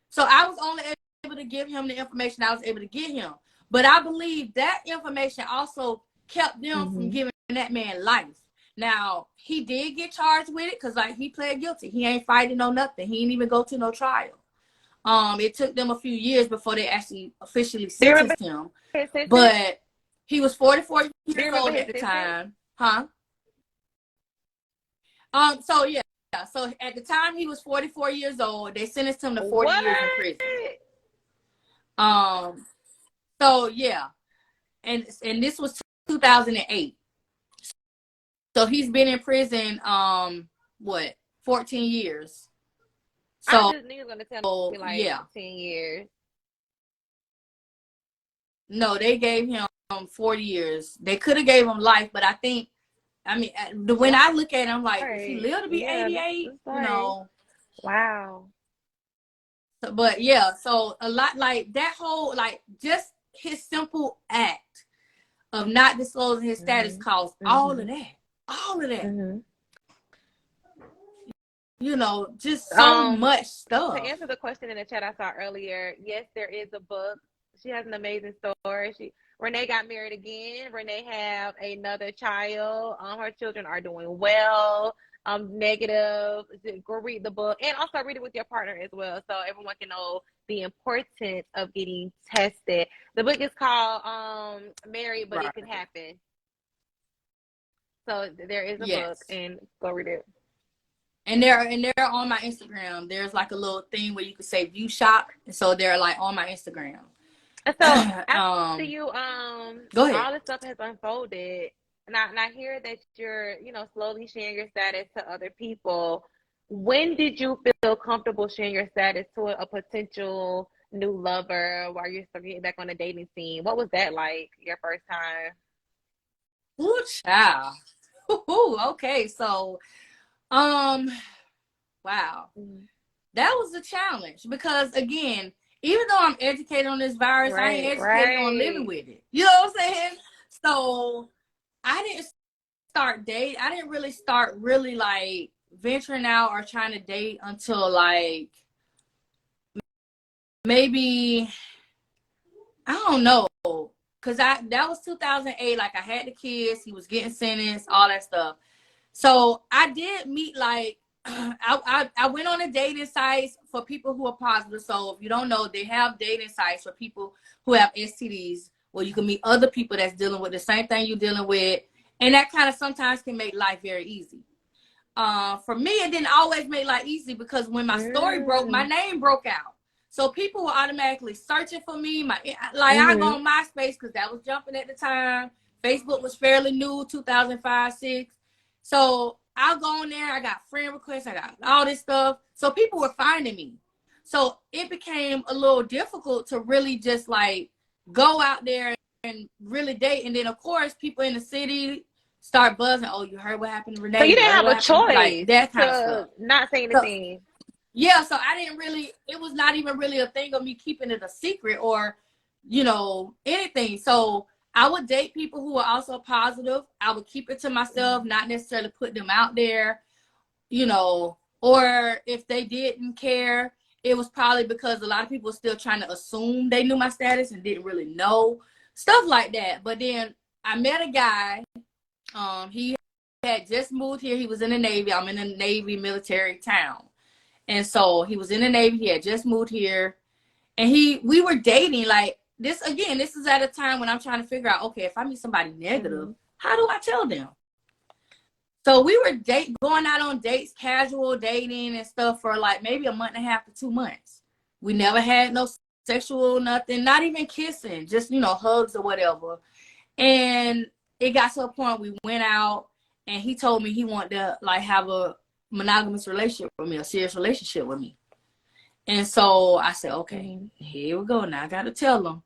B: So I was only able to give him the information I was able to get him. But I believe that information also kept them from giving that man life. Now, he did get charged with it because, like, he pled guilty. He ain't fighting no nothing. He didn't even go to no trial. It took them a few years before they actually officially sentenced him. But he was 44 years old at the time. Huh? So yeah. So at the time he was 44 years old. They sentenced him to 40 years in prison. So yeah. And this was 2008. So he's been in prison 14 years. So
A: I just knew you were gonna tell me like 10 years.
B: No, they gave him 40 years. They could have gave him life, but I mean, when I look at him, like, if he lived to be 88, you know.
A: Wow.
B: So, but yeah, so a lot like that whole, like, just his simple act of not disclosing his status caused all of that. All of that. You know, just so much stuff.
A: To answer the question in the chat I saw earlier, yes, there is a book. She has an amazing story. Renee got married again. Renee have another child. Her children are doing well. Negative. Go read the book, and also read it with your partner as well, so everyone can know the importance of getting tested. The book is called "Married, but It Can Happen." So there is a book, and go read it.
B: And they're on my Instagram. There's like a little thing where you can say view shop, and so they're like on my Instagram.
A: So after you
B: go ahead.
A: all this stuff has unfolded, and I hear that you're, you know, slowly sharing your status to other people. When did you feel comfortable sharing your status to a potential new lover while you're still getting back on the dating scene? What was that like, your first time?
B: Ooh, child. Ooh, okay, so wow. That was a challenge because, again, even though I'm educated on this virus, I ain't educated on living with it. You know what I'm saying? So I didn't really start like venturing out or trying to date until like maybe, I don't know, because that was 2008. Like, I had the kids, he was getting sentenced, all that stuff. So I did meet, like, I went on a dating sites for people who are positive. So if you don't know, they have dating sites for people who have STDs where you can meet other people that's dealing with the same thing you're dealing with, And that kind of sometimes can make life very easy. For me, it didn't always make life easy because when my story broke, my name broke out. So people were automatically searching for me. I go on MySpace because that was jumping at the time. Facebook was fairly new, 2005, 6. So I'll go on there. I got friend requests. I got all this stuff. So people were finding me. So it became a little difficult to really just like go out there and really date. And then of course, people in the city start buzzing. Oh, you heard what happened to Renee?
A: So you
B: You
A: didn't
B: heard
A: have
B: what
A: a
B: happened? Like
A: choice
B: that kind of
A: to
B: stuff.
A: not say
B: So,
A: anything.
B: yeah, so I didn't really, it was not even really a thing of me keeping it a secret or, you know, anything. So I would date people who were also positive. I would keep it to myself, not necessarily put them out there, you know, or if they didn't care, it was probably because a lot of people were still trying to assume they knew my status and didn't really know, stuff like that. But then I met a guy, he had just moved here. He was in the Navy. I'm in a Navy military town. And so he was in the Navy. He had just moved here. And we were dating. Like this, again, this is at a time when I'm trying to figure out, okay, if I meet somebody negative, how do I tell them? So we were going out on dates, casual dating and stuff for like maybe a month and a half to 2 months. We never had no sexual nothing, not even kissing, just, you know, hugs or whatever. And it got to a point we went out and he told me he wanted to like have a monogamous relationship with me, a serious relationship with me. And so I said, okay, here we go. Now I got to tell him.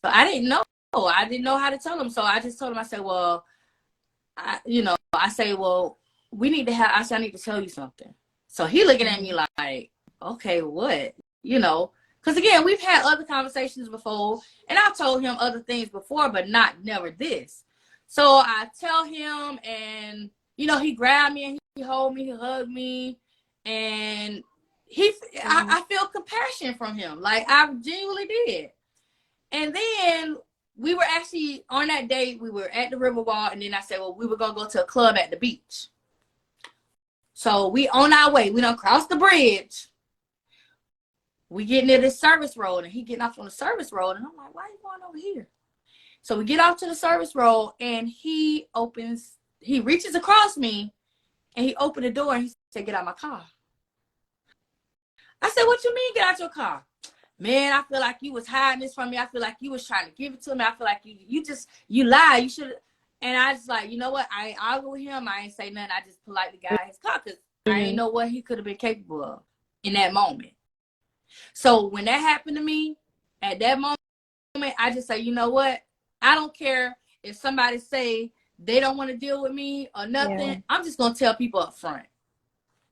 B: So I didn't know. I didn't know how to tell him. So I just told him, I said, well, well, we need to have, I said, I need to tell you something. So he looking at me like, okay, what? You know, because again, we've had other conversations before and I've told him other things before, but never this. So I tell him and, you know, he grabbed me and he hold me, he hugged me. And I feel compassion from him. Like I genuinely did. And then we were actually on that date, we were at the Riverwalk, and then I said, well, we were gonna go to a club at the beach. So we on our way, we done crossed the bridge. We get near this service road, and he getting off on the service road, and I'm like, why are you going over here? So we get off to the service road, and he reaches across me, and he opened the door, and he said, get out of my car. I said, what you mean, get out your car? Man, I feel like you was hiding this from me. I feel like you was trying to give it to me. I feel like you lied. You should. And I just like, you know what? I ain't argue with him. I ain't say nothing. I just politely got his car because I ain't know what he could have been capable of in that moment. So when that happened to me, at that moment, I just say, you know what? I don't care if somebody say they don't want to deal with me or nothing. Yeah. I'm just gonna tell people up front.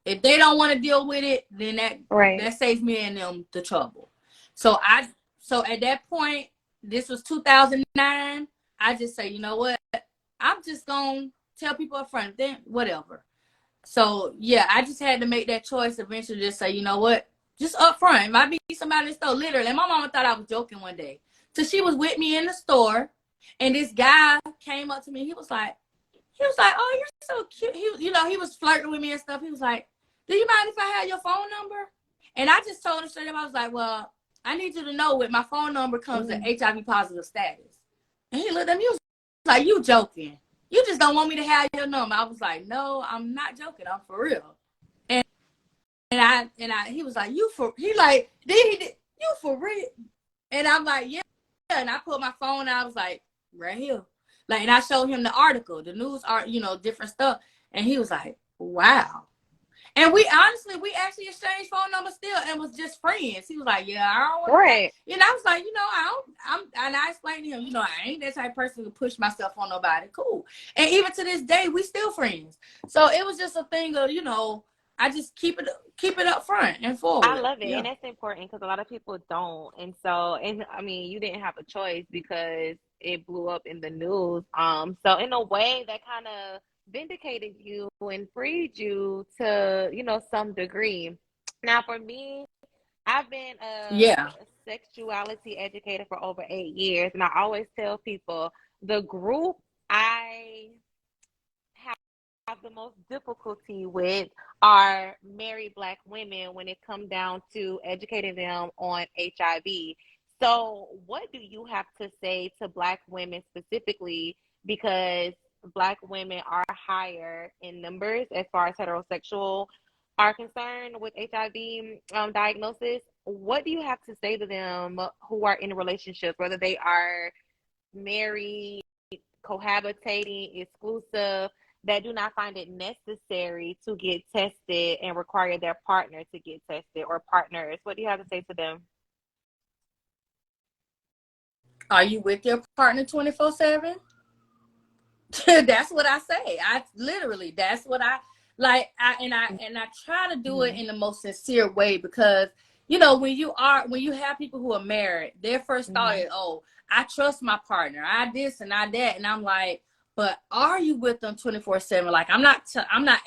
B: If they don't want to deal with it, then that saves me and them the trouble. So at that point, this was 2009. I just say, you know what? I'm just gonna tell people up front. Then whatever. So yeah, I just had to make that choice eventually. Just say, you know what? Just up front. It might be somebody in the store. Literally, and my mama thought I was joking one day. So she was with me in the store, and this guy came up to me. He was like, "Oh, you're so cute." He was flirting with me and stuff. He was like, do you mind if I have your phone number? And I just told him straight up, I was like, well, I need you to know with my phone number comes an HIV positive status. And he looked at me, he was like, you joking. You just don't want me to have your number. I was like, no, I'm not joking. I'm for real. And he was like, you for real? And I'm like, yeah. And I put my phone out. I was like, right here. Like, and I showed him the article, the news art, different stuff. And he was like, wow. And we actually exchanged phone numbers still and was just friends. He was like, yeah, I don't want to. Right. I was like, and I explained to him, I ain't that type of person to push myself on nobody. Cool. And even to this day, we still friends. So it was just a thing of, I just keep it up front and forward.
A: I love it. Yeah. And that's important because a lot of people don't. And so, you didn't have a choice because it blew up in the news. So in a way that kind of vindicated you and freed you to, some degree. Now, for me, I've been a sexuality educator for over 8 years, and I always tell people the group I have the most difficulty with are married Black women when it comes down to educating them on HIV. So what do you have to say to Black women specifically? Because Black women are higher in numbers as far as heterosexual are concerned with HIV diagnosis. What do you have to say to them who are in relationships, whether they are married, cohabitating, exclusive, that do not find it necessary to get tested and require their partner to get tested or partners? What do you have to say to them?
B: Are you with your partner 24/7? That's what I say. I literally, that's what I like. I try to do it
A: Mm-hmm.
B: in the most sincere way, because you know, when you have people who are married, their first thought
A: Mm-hmm.
B: is, oh, I trust my partner, I this and I that, and I'm like, but are you with them 24/7? Like, I'm not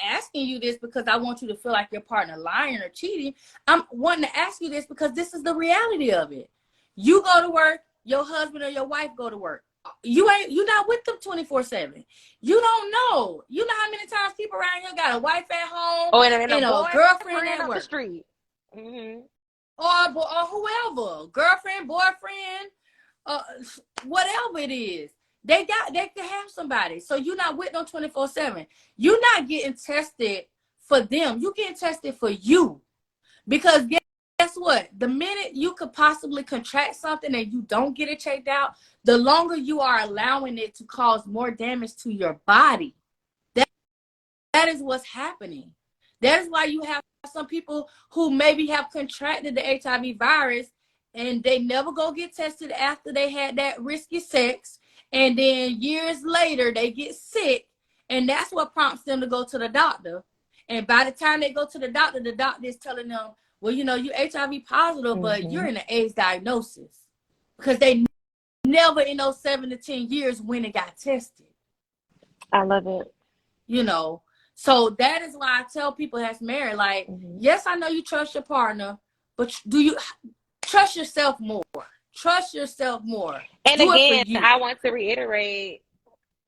B: asking you this because I want you to feel like your partner lying or cheating. I'm wanting to ask you this because this is the reality of it. You go to work, your husband or your wife go to work. You're not with them 24/7. You don't know. You know how many times people around here got a wife at home
A: Oh, and a
B: and a girlfriend
A: boyfriend
B: at
A: up the
B: work,
A: street. Mm-hmm.
B: or whoever, girlfriend, boyfriend, uh, whatever it is. They can have somebody. So you're not with them 24/7. You're not getting tested for them. You're getting tested for you. Because guess what? The minute you could possibly contract something and you don't get it checked out, the longer you are allowing it to cause more damage to your body. That is what's happening. That is why you have some people who maybe have contracted the HIV virus and they never go get tested after they had that risky sex. And then years later, they get sick. And that's what prompts them to go to the doctor. And by the time they go to the doctor is telling them, well, you know, you HIV positive, but
A: Mm-hmm.
B: you're in an AIDS diagnosis. Because they never in those 7 to 10 years went and got tested.
A: I love it.
B: You know, so that is why I tell people that's married, like,
A: Mm-hmm.
B: yes, I know you trust your partner, but do you trust yourself more? Trust yourself more.
A: And
B: Do it for
A: again,
B: you.
A: I want to reiterate,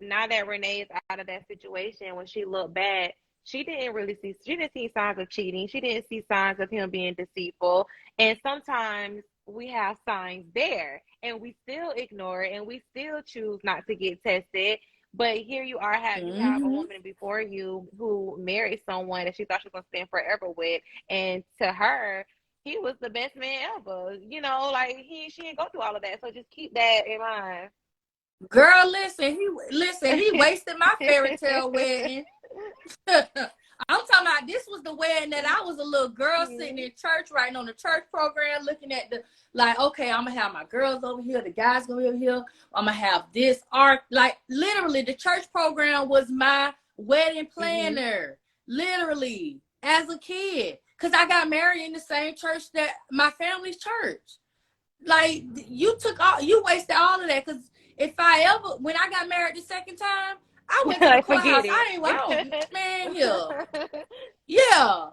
A: now that Renee's out of that situation, when she looked back, she didn't see signs of cheating. She didn't see signs of him being deceitful. And sometimes we have signs there and we still ignore it and we still choose not to get tested. But here you have a
B: Mm-hmm.
A: woman before you who married someone that she thought she was gonna spend forever with, and to her, he was the best man ever. You know, like she didn't go through all of that. So just keep that in mind.
B: Girl, he wasted my fairy tale wedding. I'm talking about, this was the wedding that I was a little girl sitting in church, writing on the church program, looking at the, like, okay, I'm gonna have my girls over here, the guys gonna be over here, I'm gonna have this art. Like, literally, the church program was my wedding
A: Mm-hmm.
B: planner, literally, as a kid, because I got married in the same church that my family's church. Like, you wasted all of that, because if I ever, when I got married the second time, I went to the
A: Like, forget
B: courthouse.
A: it.
B: I don't, man, yeah.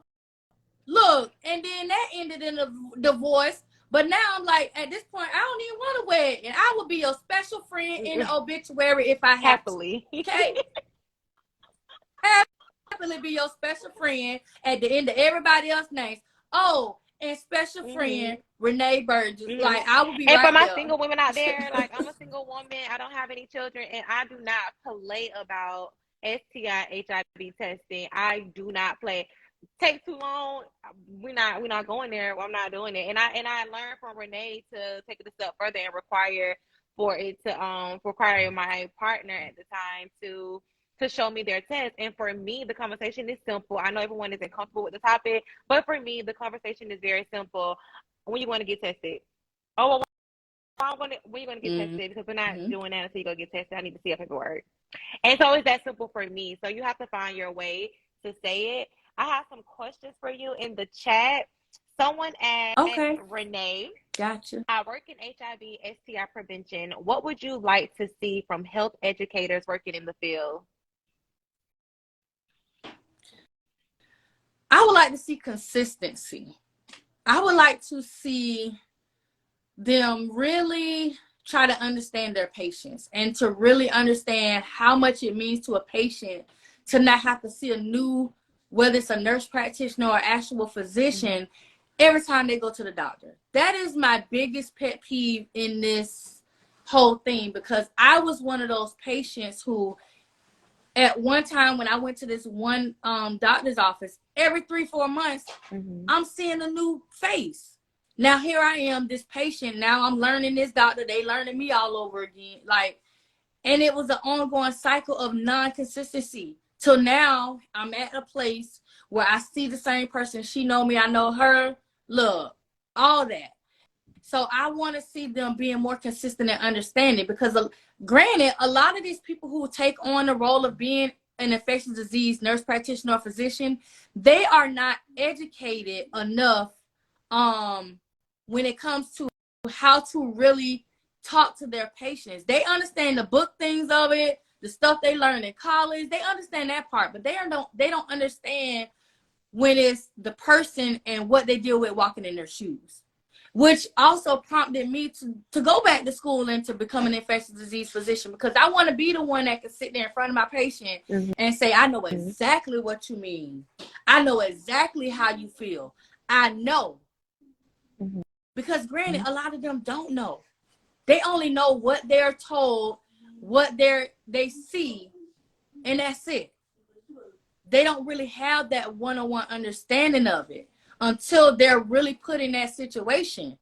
B: Look, and then that ended in a divorce. But now I'm like, at this point, I don't even want to wed, and I will be your special friend in the obituary if I have to.
A: Happily.
B: Okay, happily be your special friend at the end of everybody else's names. Oh, and special
A: Hmm.
B: friend Renee Bird. Just
A: Hmm.
B: like, I will be
A: And for
B: right
A: my
B: there.
A: single women out there, like, I'm a single woman. I don't have any children, and I do not play about STI HIV testing. I do not play. Take too long. We're not going there. I'm not doing it. And I learned from Renee to take it a step further and require my partner at the time to show me their test. And for me, the conversation is simple. I know everyone isn't comfortable with the topic, but for me, the conversation is very simple. When you want to get tested? Oh, well, when you going to get
B: Mm-hmm.
A: tested? Because we're not doing that until you go get tested. I need to see a paperwork. And so it's that simple for me. So you have to find your way to say it. I have some questions for you in the chat. Someone asked,
B: Okay,
A: Renee,
B: gotcha.
A: I work in HIV STI prevention. What would you like to see from health educators working in the field?
B: I would like to see consistency. I would like to see them really try to understand their patients and to really understand how much it means to a patient to not have to see a new, whether it's a nurse practitioner or actual physician, every time they go to the doctor. That is my biggest pet peeve in this whole thing, because I was one of those patients who at one time when I went to this one doctor's office, every 3-4 months, I'm seeing a new face. Now here I am, this patient. Now I'm learning this doctor. They learning me all over again. Like, and it was an ongoing cycle of non-consistency. Till now, I'm at a place where I see the same person. She know me, I know her. Look, all that. So I want to see them being more consistent and understanding, because granted, a lot of these people who take on the role of being an infectious disease nurse practitioner or physician, they are not educated enough when it comes to how to really talk to their patients. They understand the book things of it, the stuff they learn in college. They understand that part, but they don't understand when it's the person and what they deal with walking in their shoes. Which also prompted me to go back to school and to become an infectious disease physician, because I want to be the one that can sit there in front of my patient and say, I know exactly what you mean. I know exactly how you feel. I know. Because granted, a lot of them don't know. They only know what they're told, what they see, and that's it. They don't really have that one-on-one understanding of it until they're really put in that situation.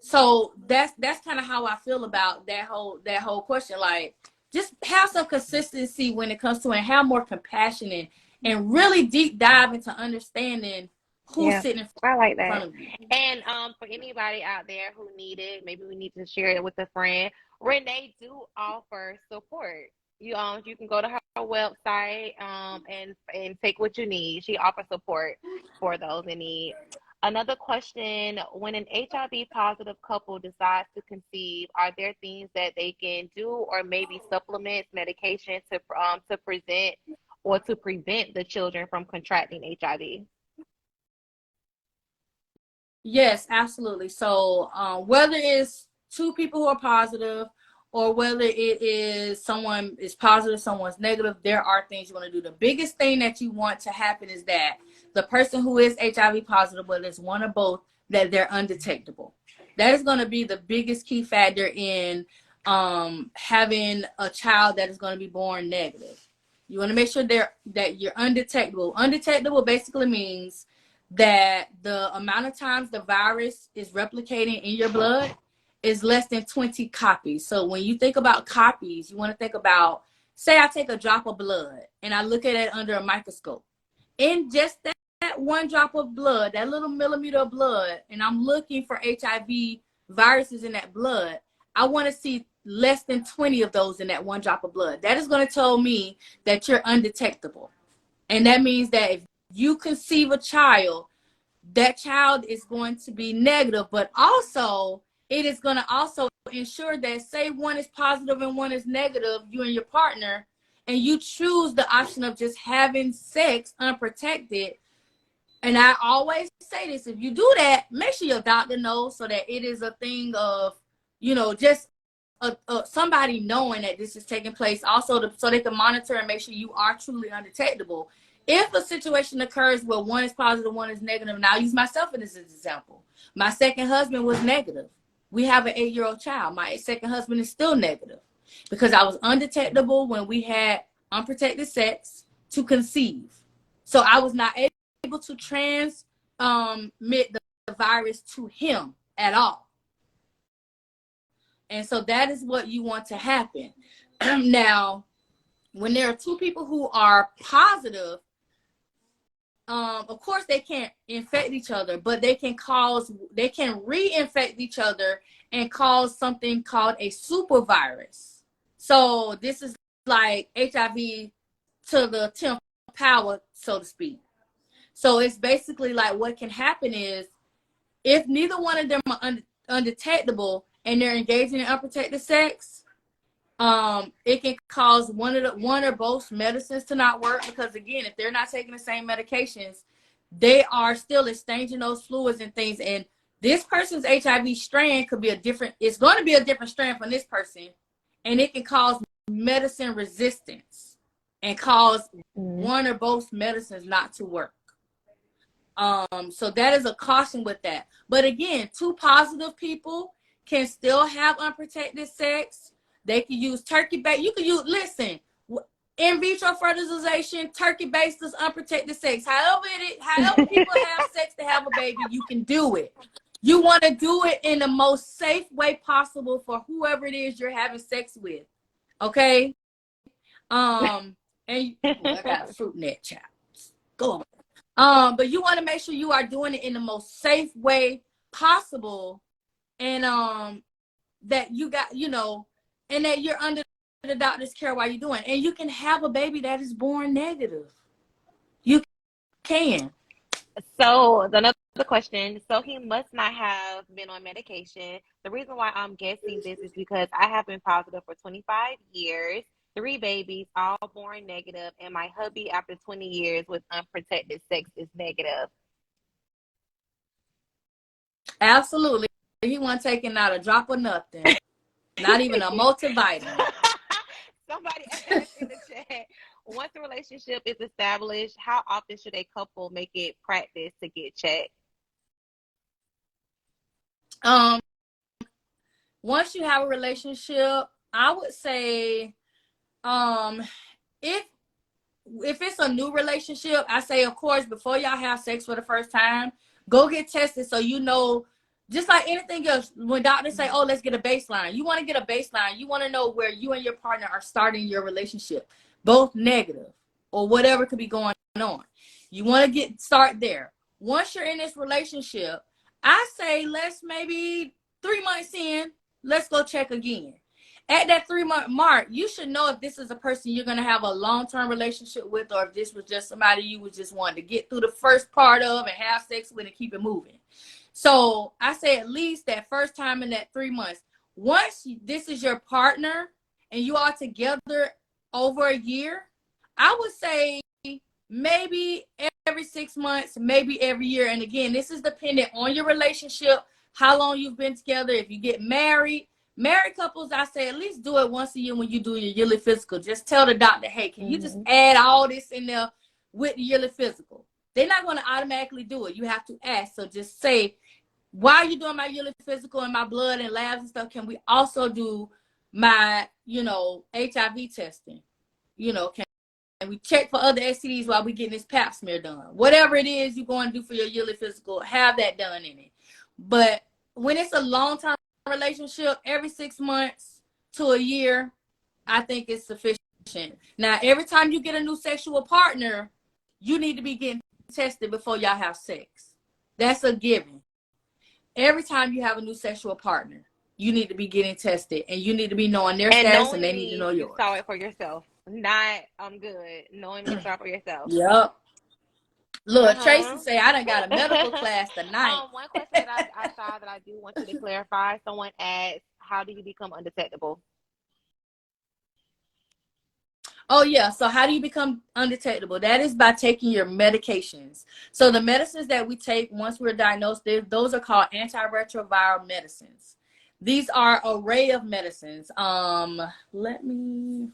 B: So that's kind of how I feel about that whole question. Like, just have some consistency when it comes to it, and have more compassion, and really deep dive into understanding who's sitting in
A: I like that.
B: front of you.
A: And for anybody out there who need it, maybe we need to share it with a friend. Renee do offer support. You can go to her website and take what you need. She offers support for those in need. Another question: when an HIV positive couple decides to conceive, are there things that they can do, or maybe supplements, medication to present or to prevent the children from contracting HIV?
B: Yes, absolutely. So whether it's two people who are positive, or whether it is someone is positive, someone's negative, there are things you want to do. The biggest thing that you want to happen is that the person who is HIV positive, whether it's one or both, that they're undetectable. That is going to be the biggest key factor in having a child that is going to be born negative. You want to make sure that you're undetectable. Undetectable basically means that the amount of times the virus is replicating in your blood is less than 20 copies. So when you think about copies, you want to think about, say I take a drop of blood and I look at it under a microscope. In just that one drop of blood, that little millimeter of blood, and I'm looking for HIV viruses in that blood, I want to see less than 20 of those in that one drop of blood. That is going to tell me that you're undetectable. And that means that if you conceive a child, that child is going to be negative, but also it is going to also ensure that, say one is positive and one is negative, you and your partner, and you choose the option of just having sex unprotected. And I always say this: if you do that, make sure your doctor knows, so that it is a thing of, just somebody knowing that this is taking place, also so they can monitor and make sure you are truly undetectable. If a situation occurs where one is positive, one is negative, and I'll use myself as an example. My second husband was negative. We have an 8-year-old child. My second husband is still negative because I was undetectable when we had unprotected sex to conceive. So I was not able to transmit the virus to him at all. And so that is what you want to happen. Now, when there are two people who are positive, of course they can't infect each other, but they can reinfect each other and cause something called a super virus. So this is like HIV to the 10th power, so to speak. So it's basically like, what can happen is, if neither one of them are undetectable and they're engaging in unprotected sex, it can cause one or both medicines to not work, because again, if they're not taking the same medications, they are still exchanging those fluids and things. And this person's HIV strand could be it's going to be a different strand from this person, and it can cause medicine resistance and cause one or both medicines not to work. So that is a caution with that. But again, two positive people can still have unprotected sex. They can use turkey bait. You can use, listen, in vitro fertilization, turkey-based, unprotected sex. However people have sex to have a baby, you can do it. You want to do it in the most safe way possible for whoever it is you're having sex with. Okay? And I got a fruit net, child. Go on. But you want to make sure you are doing it in the most safe way possible, and that you got, and that you're under the doctor's care while you're doing. And you can have a baby that is born negative. You can.
A: So another question. So he must not have been on medication. The reason why I'm guessing this is because I have been positive for 25 years, 3 babies, all born negative, and my hubby, after 20 years with unprotected sex, is negative.
B: Absolutely. He wasn't taking out a drop of nothing. Not even a multivitamin.
A: Somebody asked in the chat, once a relationship is established, how often should a couple make it practice to get checked?
B: Once you have a relationship, I would say, if it's a new relationship, I say, of course, before y'all have sex for the first time, go get tested so you know. Just like anything else, when doctors say, oh, let's get a baseline, you want to get a baseline. You want to know where you and your partner are starting your relationship, both negative or whatever could be going on. You want to start there. Once you're in this relationship, I say let's maybe 3 months in, let's go check again. At that 3-month mark, you should know if this is a person you're going to have a long-term relationship with, or if this was just somebody you was just wanting to get through the first part of and have sex with and keep it moving. So I say at least that first time in that 3 months. Once this is your partner and you are together over a year, I would say maybe every 6 months, maybe every year. And again, this is dependent on your relationship, how long you've been together. If you get married couples, I say at least do it once a year when you do your yearly physical. Just tell the doctor, hey, can you just add all this in there with the yearly physical? They're not going to automatically do it. You have to ask. So just say, while you're doing my yearly physical and my blood and labs and stuff, can we also do my, HIV testing? Can we check for other STDs while we getting this pap smear done? Whatever it is you're going to do for your yearly physical, have that done in it. But when it's a long-term relationship, every 6 months to a year, I think it's sufficient. Now, every time you get a new sexual partner, you need to be getting tested before y'all have sex. That's a given. Every time you have a new sexual partner, you need to be getting tested, and you need to be knowing their status, and they need to know yours.
A: You saw it for yourself. Not, I'm good. Knowing you saw it for yourself.
B: Yep. Look, Tracy say I done got a medical class tonight.
A: One question that I saw that I do want you to clarify. Someone asked, how do you become undetectable?
B: Oh, yeah. So how do you become undetectable? That is by taking your medications. So the medicines that we take once we're diagnosed, those are called antiretroviral medicines. These are an array of medicines. I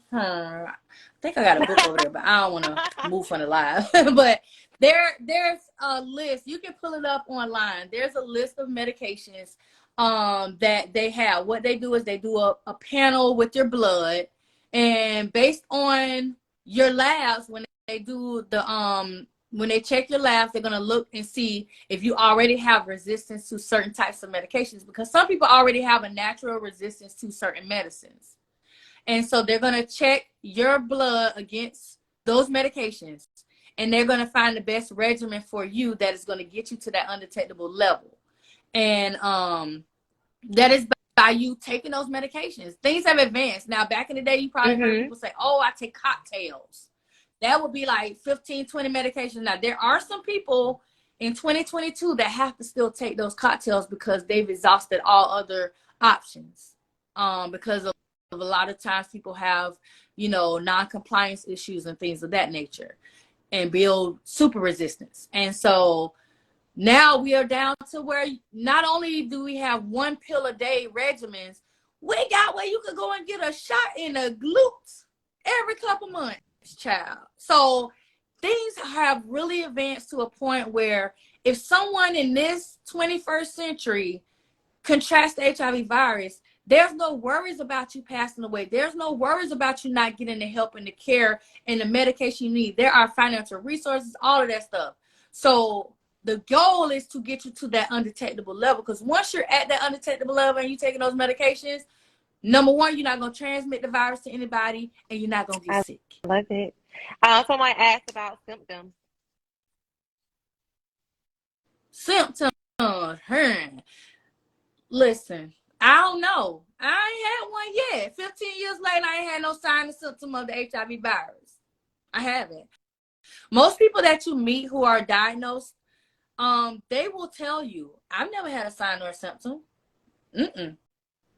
B: think I got a book over there, but I don't want to move from the live. But there's a list. You can pull it up online. There's a list of medications that they have. What they do is they do a panel with your blood. And based on your labs, when they do when they check your labs, they're gonna look and see if you already have resistance to certain types of medications, because some people already have a natural resistance to certain medicines. And so they're gonna check your blood against those medications, and they're gonna find the best regimen for you that is gonna get you to that undetectable level. And that is by you taking those medications. Things have advanced. Now, back in the day, you probably heard people say, oh, I take cocktails. That would be like 15, 20 medications. Now, there are some people in 2022 that have to still take those cocktails because they've exhausted all other options. Because of a lot of times people have, non-compliance issues and things of that nature and build super resistance. And so now we are down to where not only do we have 1 pill a day regimens, we got where you could go and get a shot in the glutes every couple months, child. So things have really advanced to a point where if someone in this 21st century contracts the HIV virus, There's no worries about you passing away. There's no worries about you not getting the help and the care and the medication you need. There are financial resources, all of that stuff. So the goal is to get you to that undetectable level, because once you're at that undetectable level and you're taking those medications, number one, you're not going to transmit the virus to anybody, and you're not going to get
A: I
B: sick.
A: love it. Someone asked about symptoms.
B: Symptoms. Listen, I don't know. I ain't had one yet. 15 years later, I ain't had no sign or symptom of the HIV virus. I haven't. Most people that you meet who are diagnosed, they will tell you, I've never had a sign or a symptom.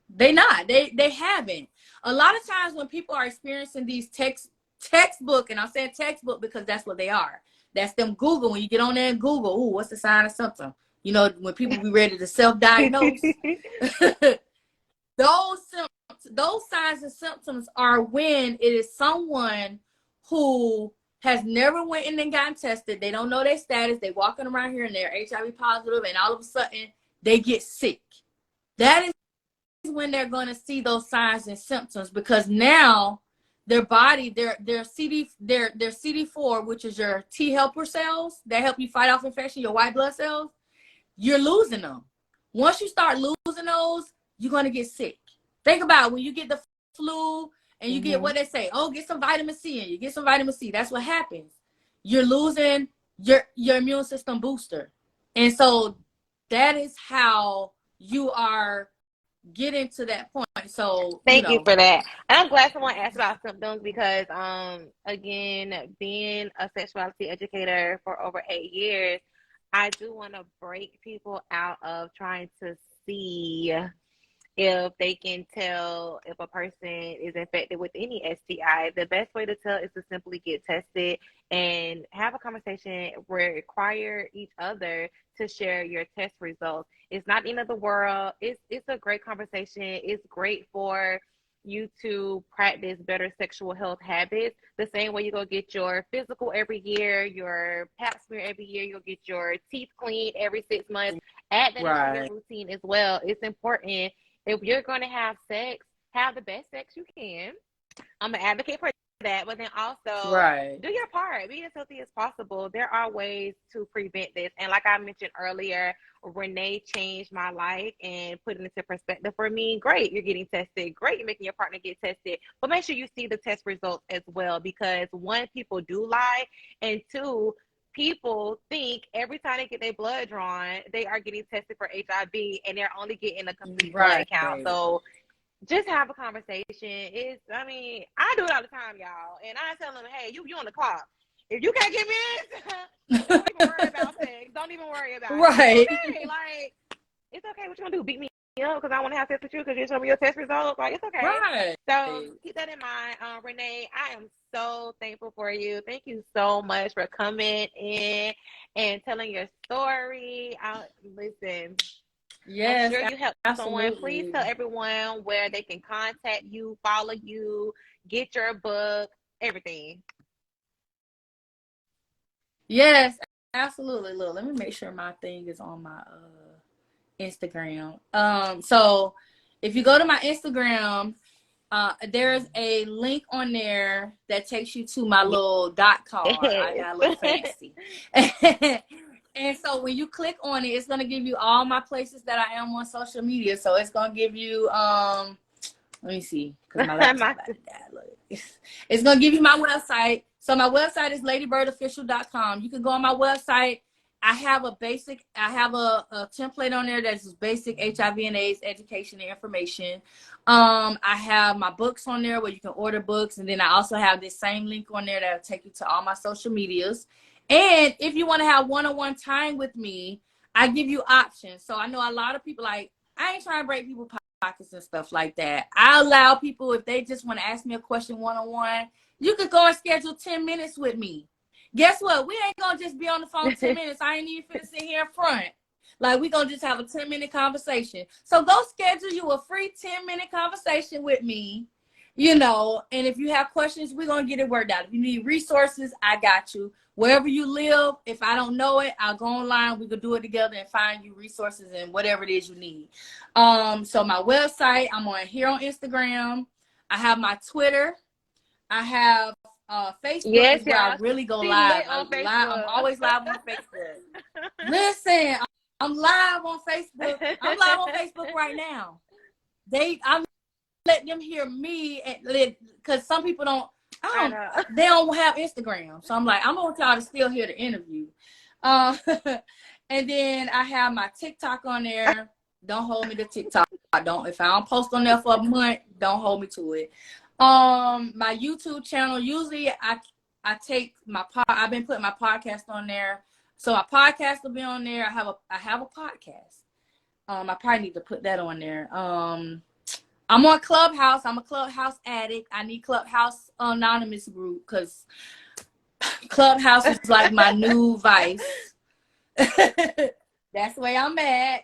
B: They not. They haven't. A lot of times when people are experiencing these textbook, and I'm saying textbook because that's what they are. That's them Google. When you get on there and Google, ooh, what's the sign or symptom? You know, when people be ready to self-diagnose. Those signs and symptoms are when it is someone who has never went in and gotten tested. They don't know their status. They walking around here and they're HIV positive, and all of a sudden they get sick. That is when they're going to see those signs and symptoms, because now their body, their CD4, which is your T helper cells that help you fight off infection, your white blood cells, you're losing them. Once you start losing those, you're going to get sick. Think about when you get the flu and you get what they say, oh, get some vitamin C, and you get some vitamin C. That's what happens. You're losing your immune system booster. And so that is how you are getting to that point. So
A: Thank you for that. And I'm glad someone asked about symptoms, because again, being a sexuality educator for over 8 years, I do want to break people out of trying to see if they can tell if a person is infected with any STI. The best way to tell is to simply get tested and have a conversation where require each other to share your test results. It's not the end of the world. It's a great conversation. It's great for you to practice better sexual health habits. The same way you go get your physical every year, your pap smear every year, you'll get your teeth cleaned every 6 months. Add that into your routine as well. It's important. If you're going to have sex, have the best sex you can. I'm an advocate for that, but then also do your part. Be as healthy as possible. There are ways to prevent this. And like I mentioned earlier, Renee changed my life and put it into perspective for me. Great, you're getting tested. Great, you're making your partner get tested. But make sure you see the test results as well, because one, people do lie, and two, people think every time they get their blood drawn, they are getting tested for HIV, and they're only getting a complete blood count. So just have a conversation. I do it all the time, y'all. And I tell them, hey, you on the clock. If you can't get me in, don't even worry about sex. Don't even worry about it. It's okay. Like, it's okay. What you gonna do? Beat me up because I want to have sex with you because you show me your test results? Like, it's okay. So keep that in mind. Renee, I am so thankful for you. Thank you so much for coming in and telling your story. Listen.
B: Yes,
A: I'm sure you helped
B: absolutely.
A: someone. Please tell everyone where they can contact you, follow you, get your book, everything.
B: Yes, absolutely. Look, let me make sure my thing is on my Instagram. So if you go to my Instagram, there's a link on there that takes you to my little dot card. I got a little fancy. And so when you click on it, it's going to give you all my places that I am on social media. So it's going to give you, let me see, because my laptop about to die. It's going to give you my website. So my website is LadyByrdOfficial.com. You can go on my website. I have a template on there that's basic HIV and AIDS education and information. I have my books on there where you can order books. And then I also have this same link on there that'll take you to all my social medias. And if you want to have one-on-one time with me, I give you options. So I know a lot of people I ain't trying to break people's pockets and stuff like that. I allow people, if they just want to ask me a question one-on-one, you could go and schedule 10 minutes with me. Guess what? We ain't going to just be on the phone 10 minutes. I ain't even finna sit here in front. Like, we going to just have a 10-minute conversation. So go schedule you a free 10-minute conversation with me. you know, and if you have questions, we're going to get it worked out. If you need resources, I got you. Wherever you live, if I don't know it, I'll go online. We could do it together and find you resources and whatever it is you need. So my website, I'm on here on Instagram. I have my Twitter. I have Facebook
A: Yes,
B: is where I
A: y'all.
B: really go
A: She
B: live.
A: lit on
B: I'm
A: Facebook.
B: always live on Facebook. Listen, I'm live on Facebook. I'm live on Facebook right now. I'm letting them hear me, because some people they don't have Instagram. So I'm like, I'm gonna want y'all to still hear the interview. And then I have my TikTok on there. Don't hold me to TikTok. If I don't post on there for a month, don't hold me to it. My YouTube channel, usually I take I've been putting my podcast on there. So my podcast will be on there. I have a podcast. I probably need to put that on there. I'm on Clubhouse. I'm a Clubhouse addict. I need Clubhouse Anonymous group because Clubhouse is like my new vice. That's the way I'm at.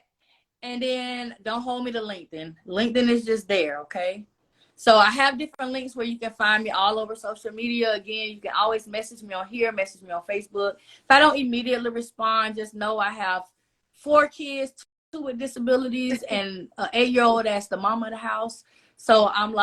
B: And then don't hold me to LinkedIn. LinkedIn is just there, okay? So I have different links where you can find me all over social media. Again, you can always message me on here, message me on Facebook. If I don't immediately respond, just know I have 4 kids, 2 with disabilities, and an 8-year-old that's the mama of the house. So I'm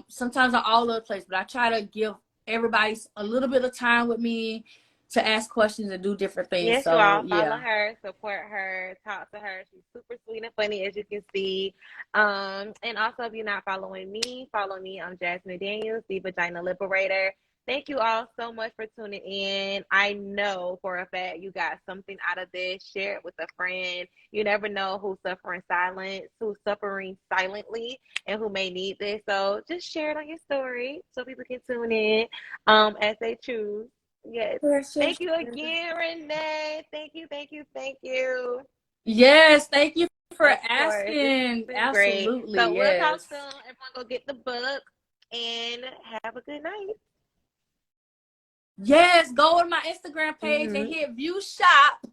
B: sometimes all over the place, but I try to give everybody a little bit of time with me to ask questions and do different things.
A: Yes,
B: So
A: you all follow
B: yeah.
A: her, support her, talk to her. She's super sweet and funny, as you can see. And also, if you're not following me, follow me. I'm Jasmine Daniels, the Vagina Liberator. Thank you all so much for tuning in. I know for a fact you got something out of this. Share it with a friend. You never know who's suffering silently, and who may need this. So just share it on your story so people can tune in as they choose. Yes. Thank you again, Renee. Thank you, thank you, thank you.
B: Yes, thank you for
A: Of course. This
B: asking.
A: has been great.
B: Absolutely,
A: So we'll talk
B: yes.
A: soon. Everyone go get the book and have a good night.
B: Yes, go on my Instagram page and
A: Mm-hmm.
B: hit view shop,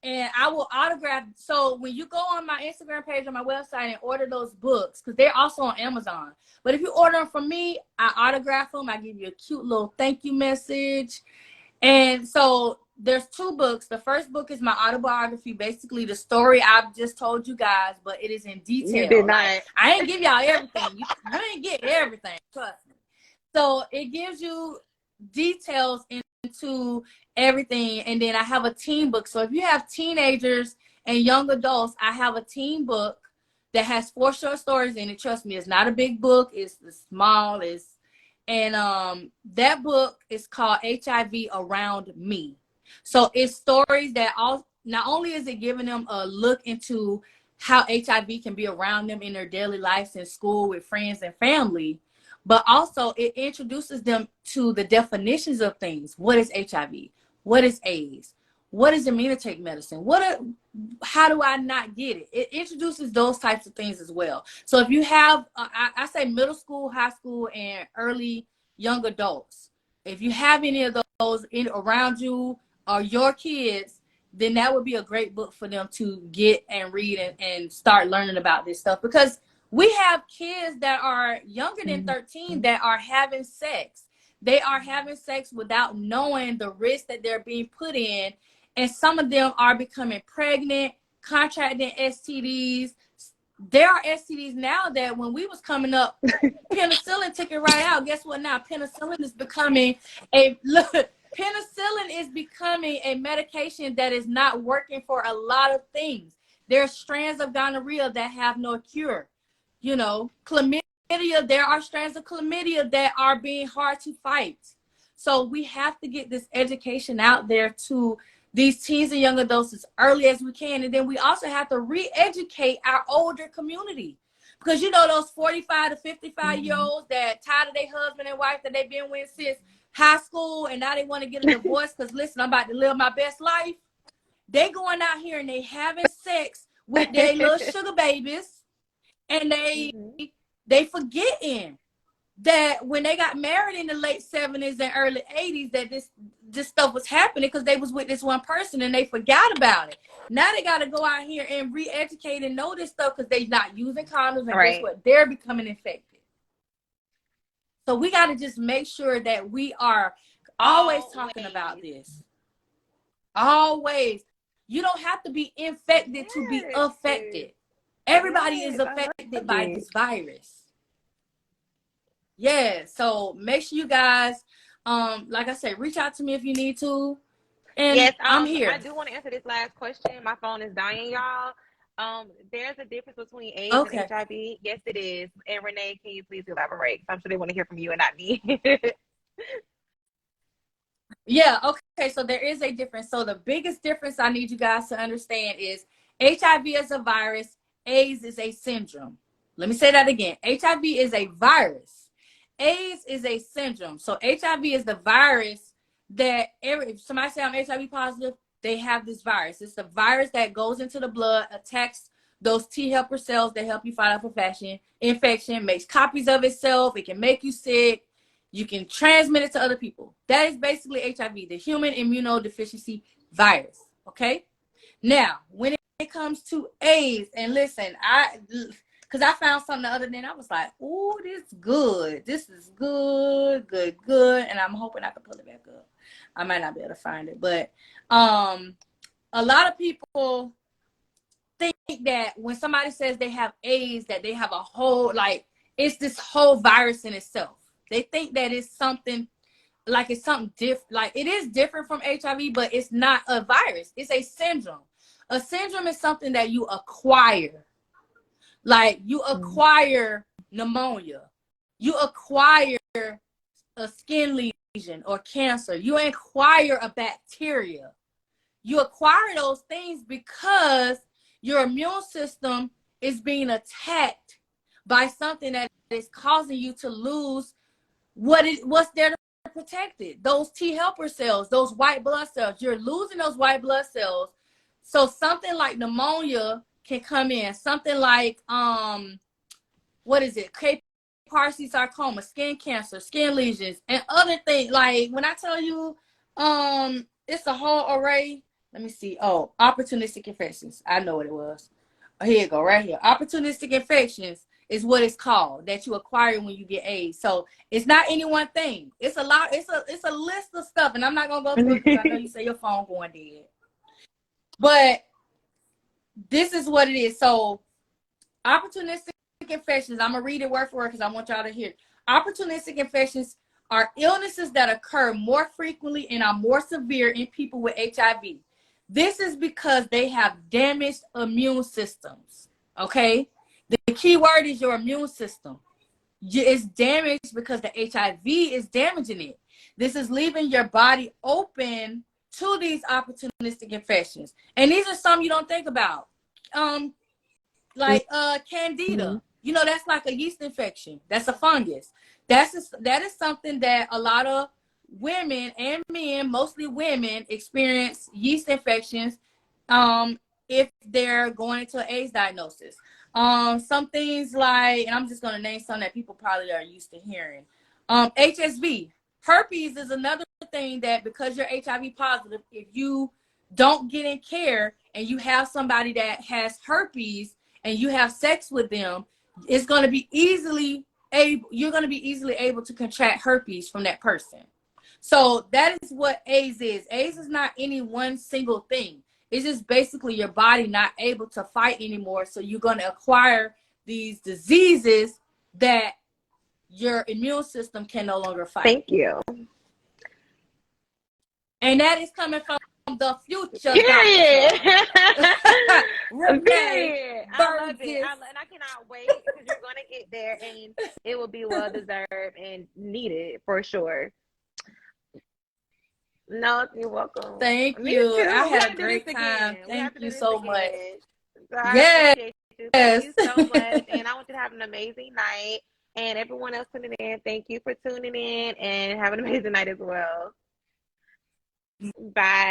B: and I will autograph. So when you go on my Instagram page on my website and order those books, because they're also on Amazon. But if you order them from me, I autograph them. I give you a cute little thank you message. And so there's 2 books. The first book is my autobiography, basically the story I've just told you guys, but it is in
A: You
B: detail.
A: did not.
B: Like, I ain't give y'all everything. You ain't get everything. Trust me. So it gives you details into everything. And then I have a teen book. So if you have teenagers and young adults, I have a teen book that has 4 short stories in it. Trust me, it's not a big book. It's small. And that book is called HIV Around Me. So it's stories that not only is it giving them a look into how HIV can be around them in their daily lives in school with friends and family, but also it introduces them to the definitions of things. What is HIV? What is AIDS? What does it mean to take medicine? How do I not get it? It introduces those types of things as well. So if you have, I say middle school, high school, and early young adults, if you have any of those around you or your kids, then that would be a great book for them to get and read and start learning about this stuff. Because we have kids that are younger than 13 that are having sex. They are having sex without knowing the risk that they're being put in. And some of them are becoming pregnant, contracting STDs. There are STDs now that when we was coming up, penicillin took it right out. Guess what now? Penicillin is becoming penicillin is becoming a medication that is not working for a lot of things. There are strands of gonorrhea that have no cure. You know, chlamydia, there are strands of chlamydia that are being hard to fight. So we have to get this education out there to these teens and young adults as early as we can. And then we also have to re-educate our older community. Because you know those 45 to 55-year-olds that tired of their husband and wife that they've been with since high school, and now they want to get a divorce because, listen, I'm about to live my best life. They going out here and they having sex with their little sugar babies, and they forgetting that when they got married in the late 70s and early 80s, that this stuff was happening because they was with this one person and they forgot about it. Now they got to go out here and re-educate and know this stuff because they not using condoms, and guess what? They're becoming infected. So we got to just make sure that we are always talking about this. Always. You don't have to be infected to be affected. Everybody is affected by this virus. Yeah. So make sure you guys, like I said, reach out to me if you need to. And
A: yes,
B: I'm here.
A: I do want to answer this last question. My phone is dying, y'all. There's a difference between AIDS and HIV. Yes, it is. And Renee, can you please elaborate? I'm sure they want to hear from you and not me.
B: Yeah, okay. So there is a difference. So the biggest difference I need you guys to understand is HIV is a virus, AIDS is a syndrome. Let me say that again. HIV is a virus. AIDS is a syndrome. So HIV is the virus that if somebody say I'm HIV positive, they have this virus. It's the virus that goes into the blood, attacks those T helper cells that help you fight off infection, makes copies of itself. It can make you sick. You can transmit it to other people. That is basically HIV, the human immunodeficiency virus. Okay. Now, when it comes to AIDS, and listen, because I found something the other day, and I was like, "Oh, this is good. This is good, good, good." And I'm hoping I can pull it back up. I might not be able to find it, but a lot of people think that when somebody says they have AIDS, that they have a whole it's this whole virus in itself. They think that it's something it's something different. Like it is different from HIV, but it's not a virus. It's a syndrome. A syndrome is something that you acquire. Like you acquire pneumonia. You acquire a skin lesion or cancer. You acquire a bacteria. You acquire those things because your immune system is being attacked by something that is causing you to lose what's there to protect it. Those T helper cells, those white blood cells. You're losing those white blood cells. So something like pneumonia can come in. Something like Kaposi sarcoma, skin cancer, skin lesions, and other things. Like when I tell you, it's a whole array. Let me see. Oh, opportunistic infections. I know what it was. Here you go, right here. Opportunistic infections is what it's called that you acquire when you get AIDS. So it's not any one thing. It's a lot. It's a list of stuff, and I'm not gonna go through it because I know you say your phone going dead. But this is what it is. So opportunistic infections. I'm gonna read it word for word because I want y'all to hear. Opportunistic infections are illnesses that occur more frequently and are more severe in people with HIV. This is because they have damaged immune systems. Okay. The key word is your immune system. It's damaged because the HIV is damaging it. This is leaving your body open to these opportunistic infections. And these are some you don't think about. Candida. You know, that's like a yeast infection. That's a fungus. That is something that a lot of women and men, mostly women, experience yeast infections if they're going into an AIDS diagnosis. Some things like, and I'm just going to name some that people probably are used to hearing. HSV. Herpes is another thing that because you're HIV positive, if you don't get in care and you have somebody that has herpes and you have sex with them, you're going to be easily able to contract herpes from that person. So that is what AIDS is. AIDS is not any one single thing. It's just basically your body not able to fight anymore. So you're going to acquire these diseases that your immune system can no longer fight.
A: Thank you.
B: And that is coming from the future.
A: Period.
B: Period.
A: I love it. And I cannot wait because you're going to get there and it will be well deserved and needed for sure. No, you're welcome.
B: Thank you. I had a great time. Thank you so much.
A: So I appreciate you. Thank you so much. And I want you to have an amazing night. And everyone else tuning in, thank you for tuning in and have an amazing night as well. Bye.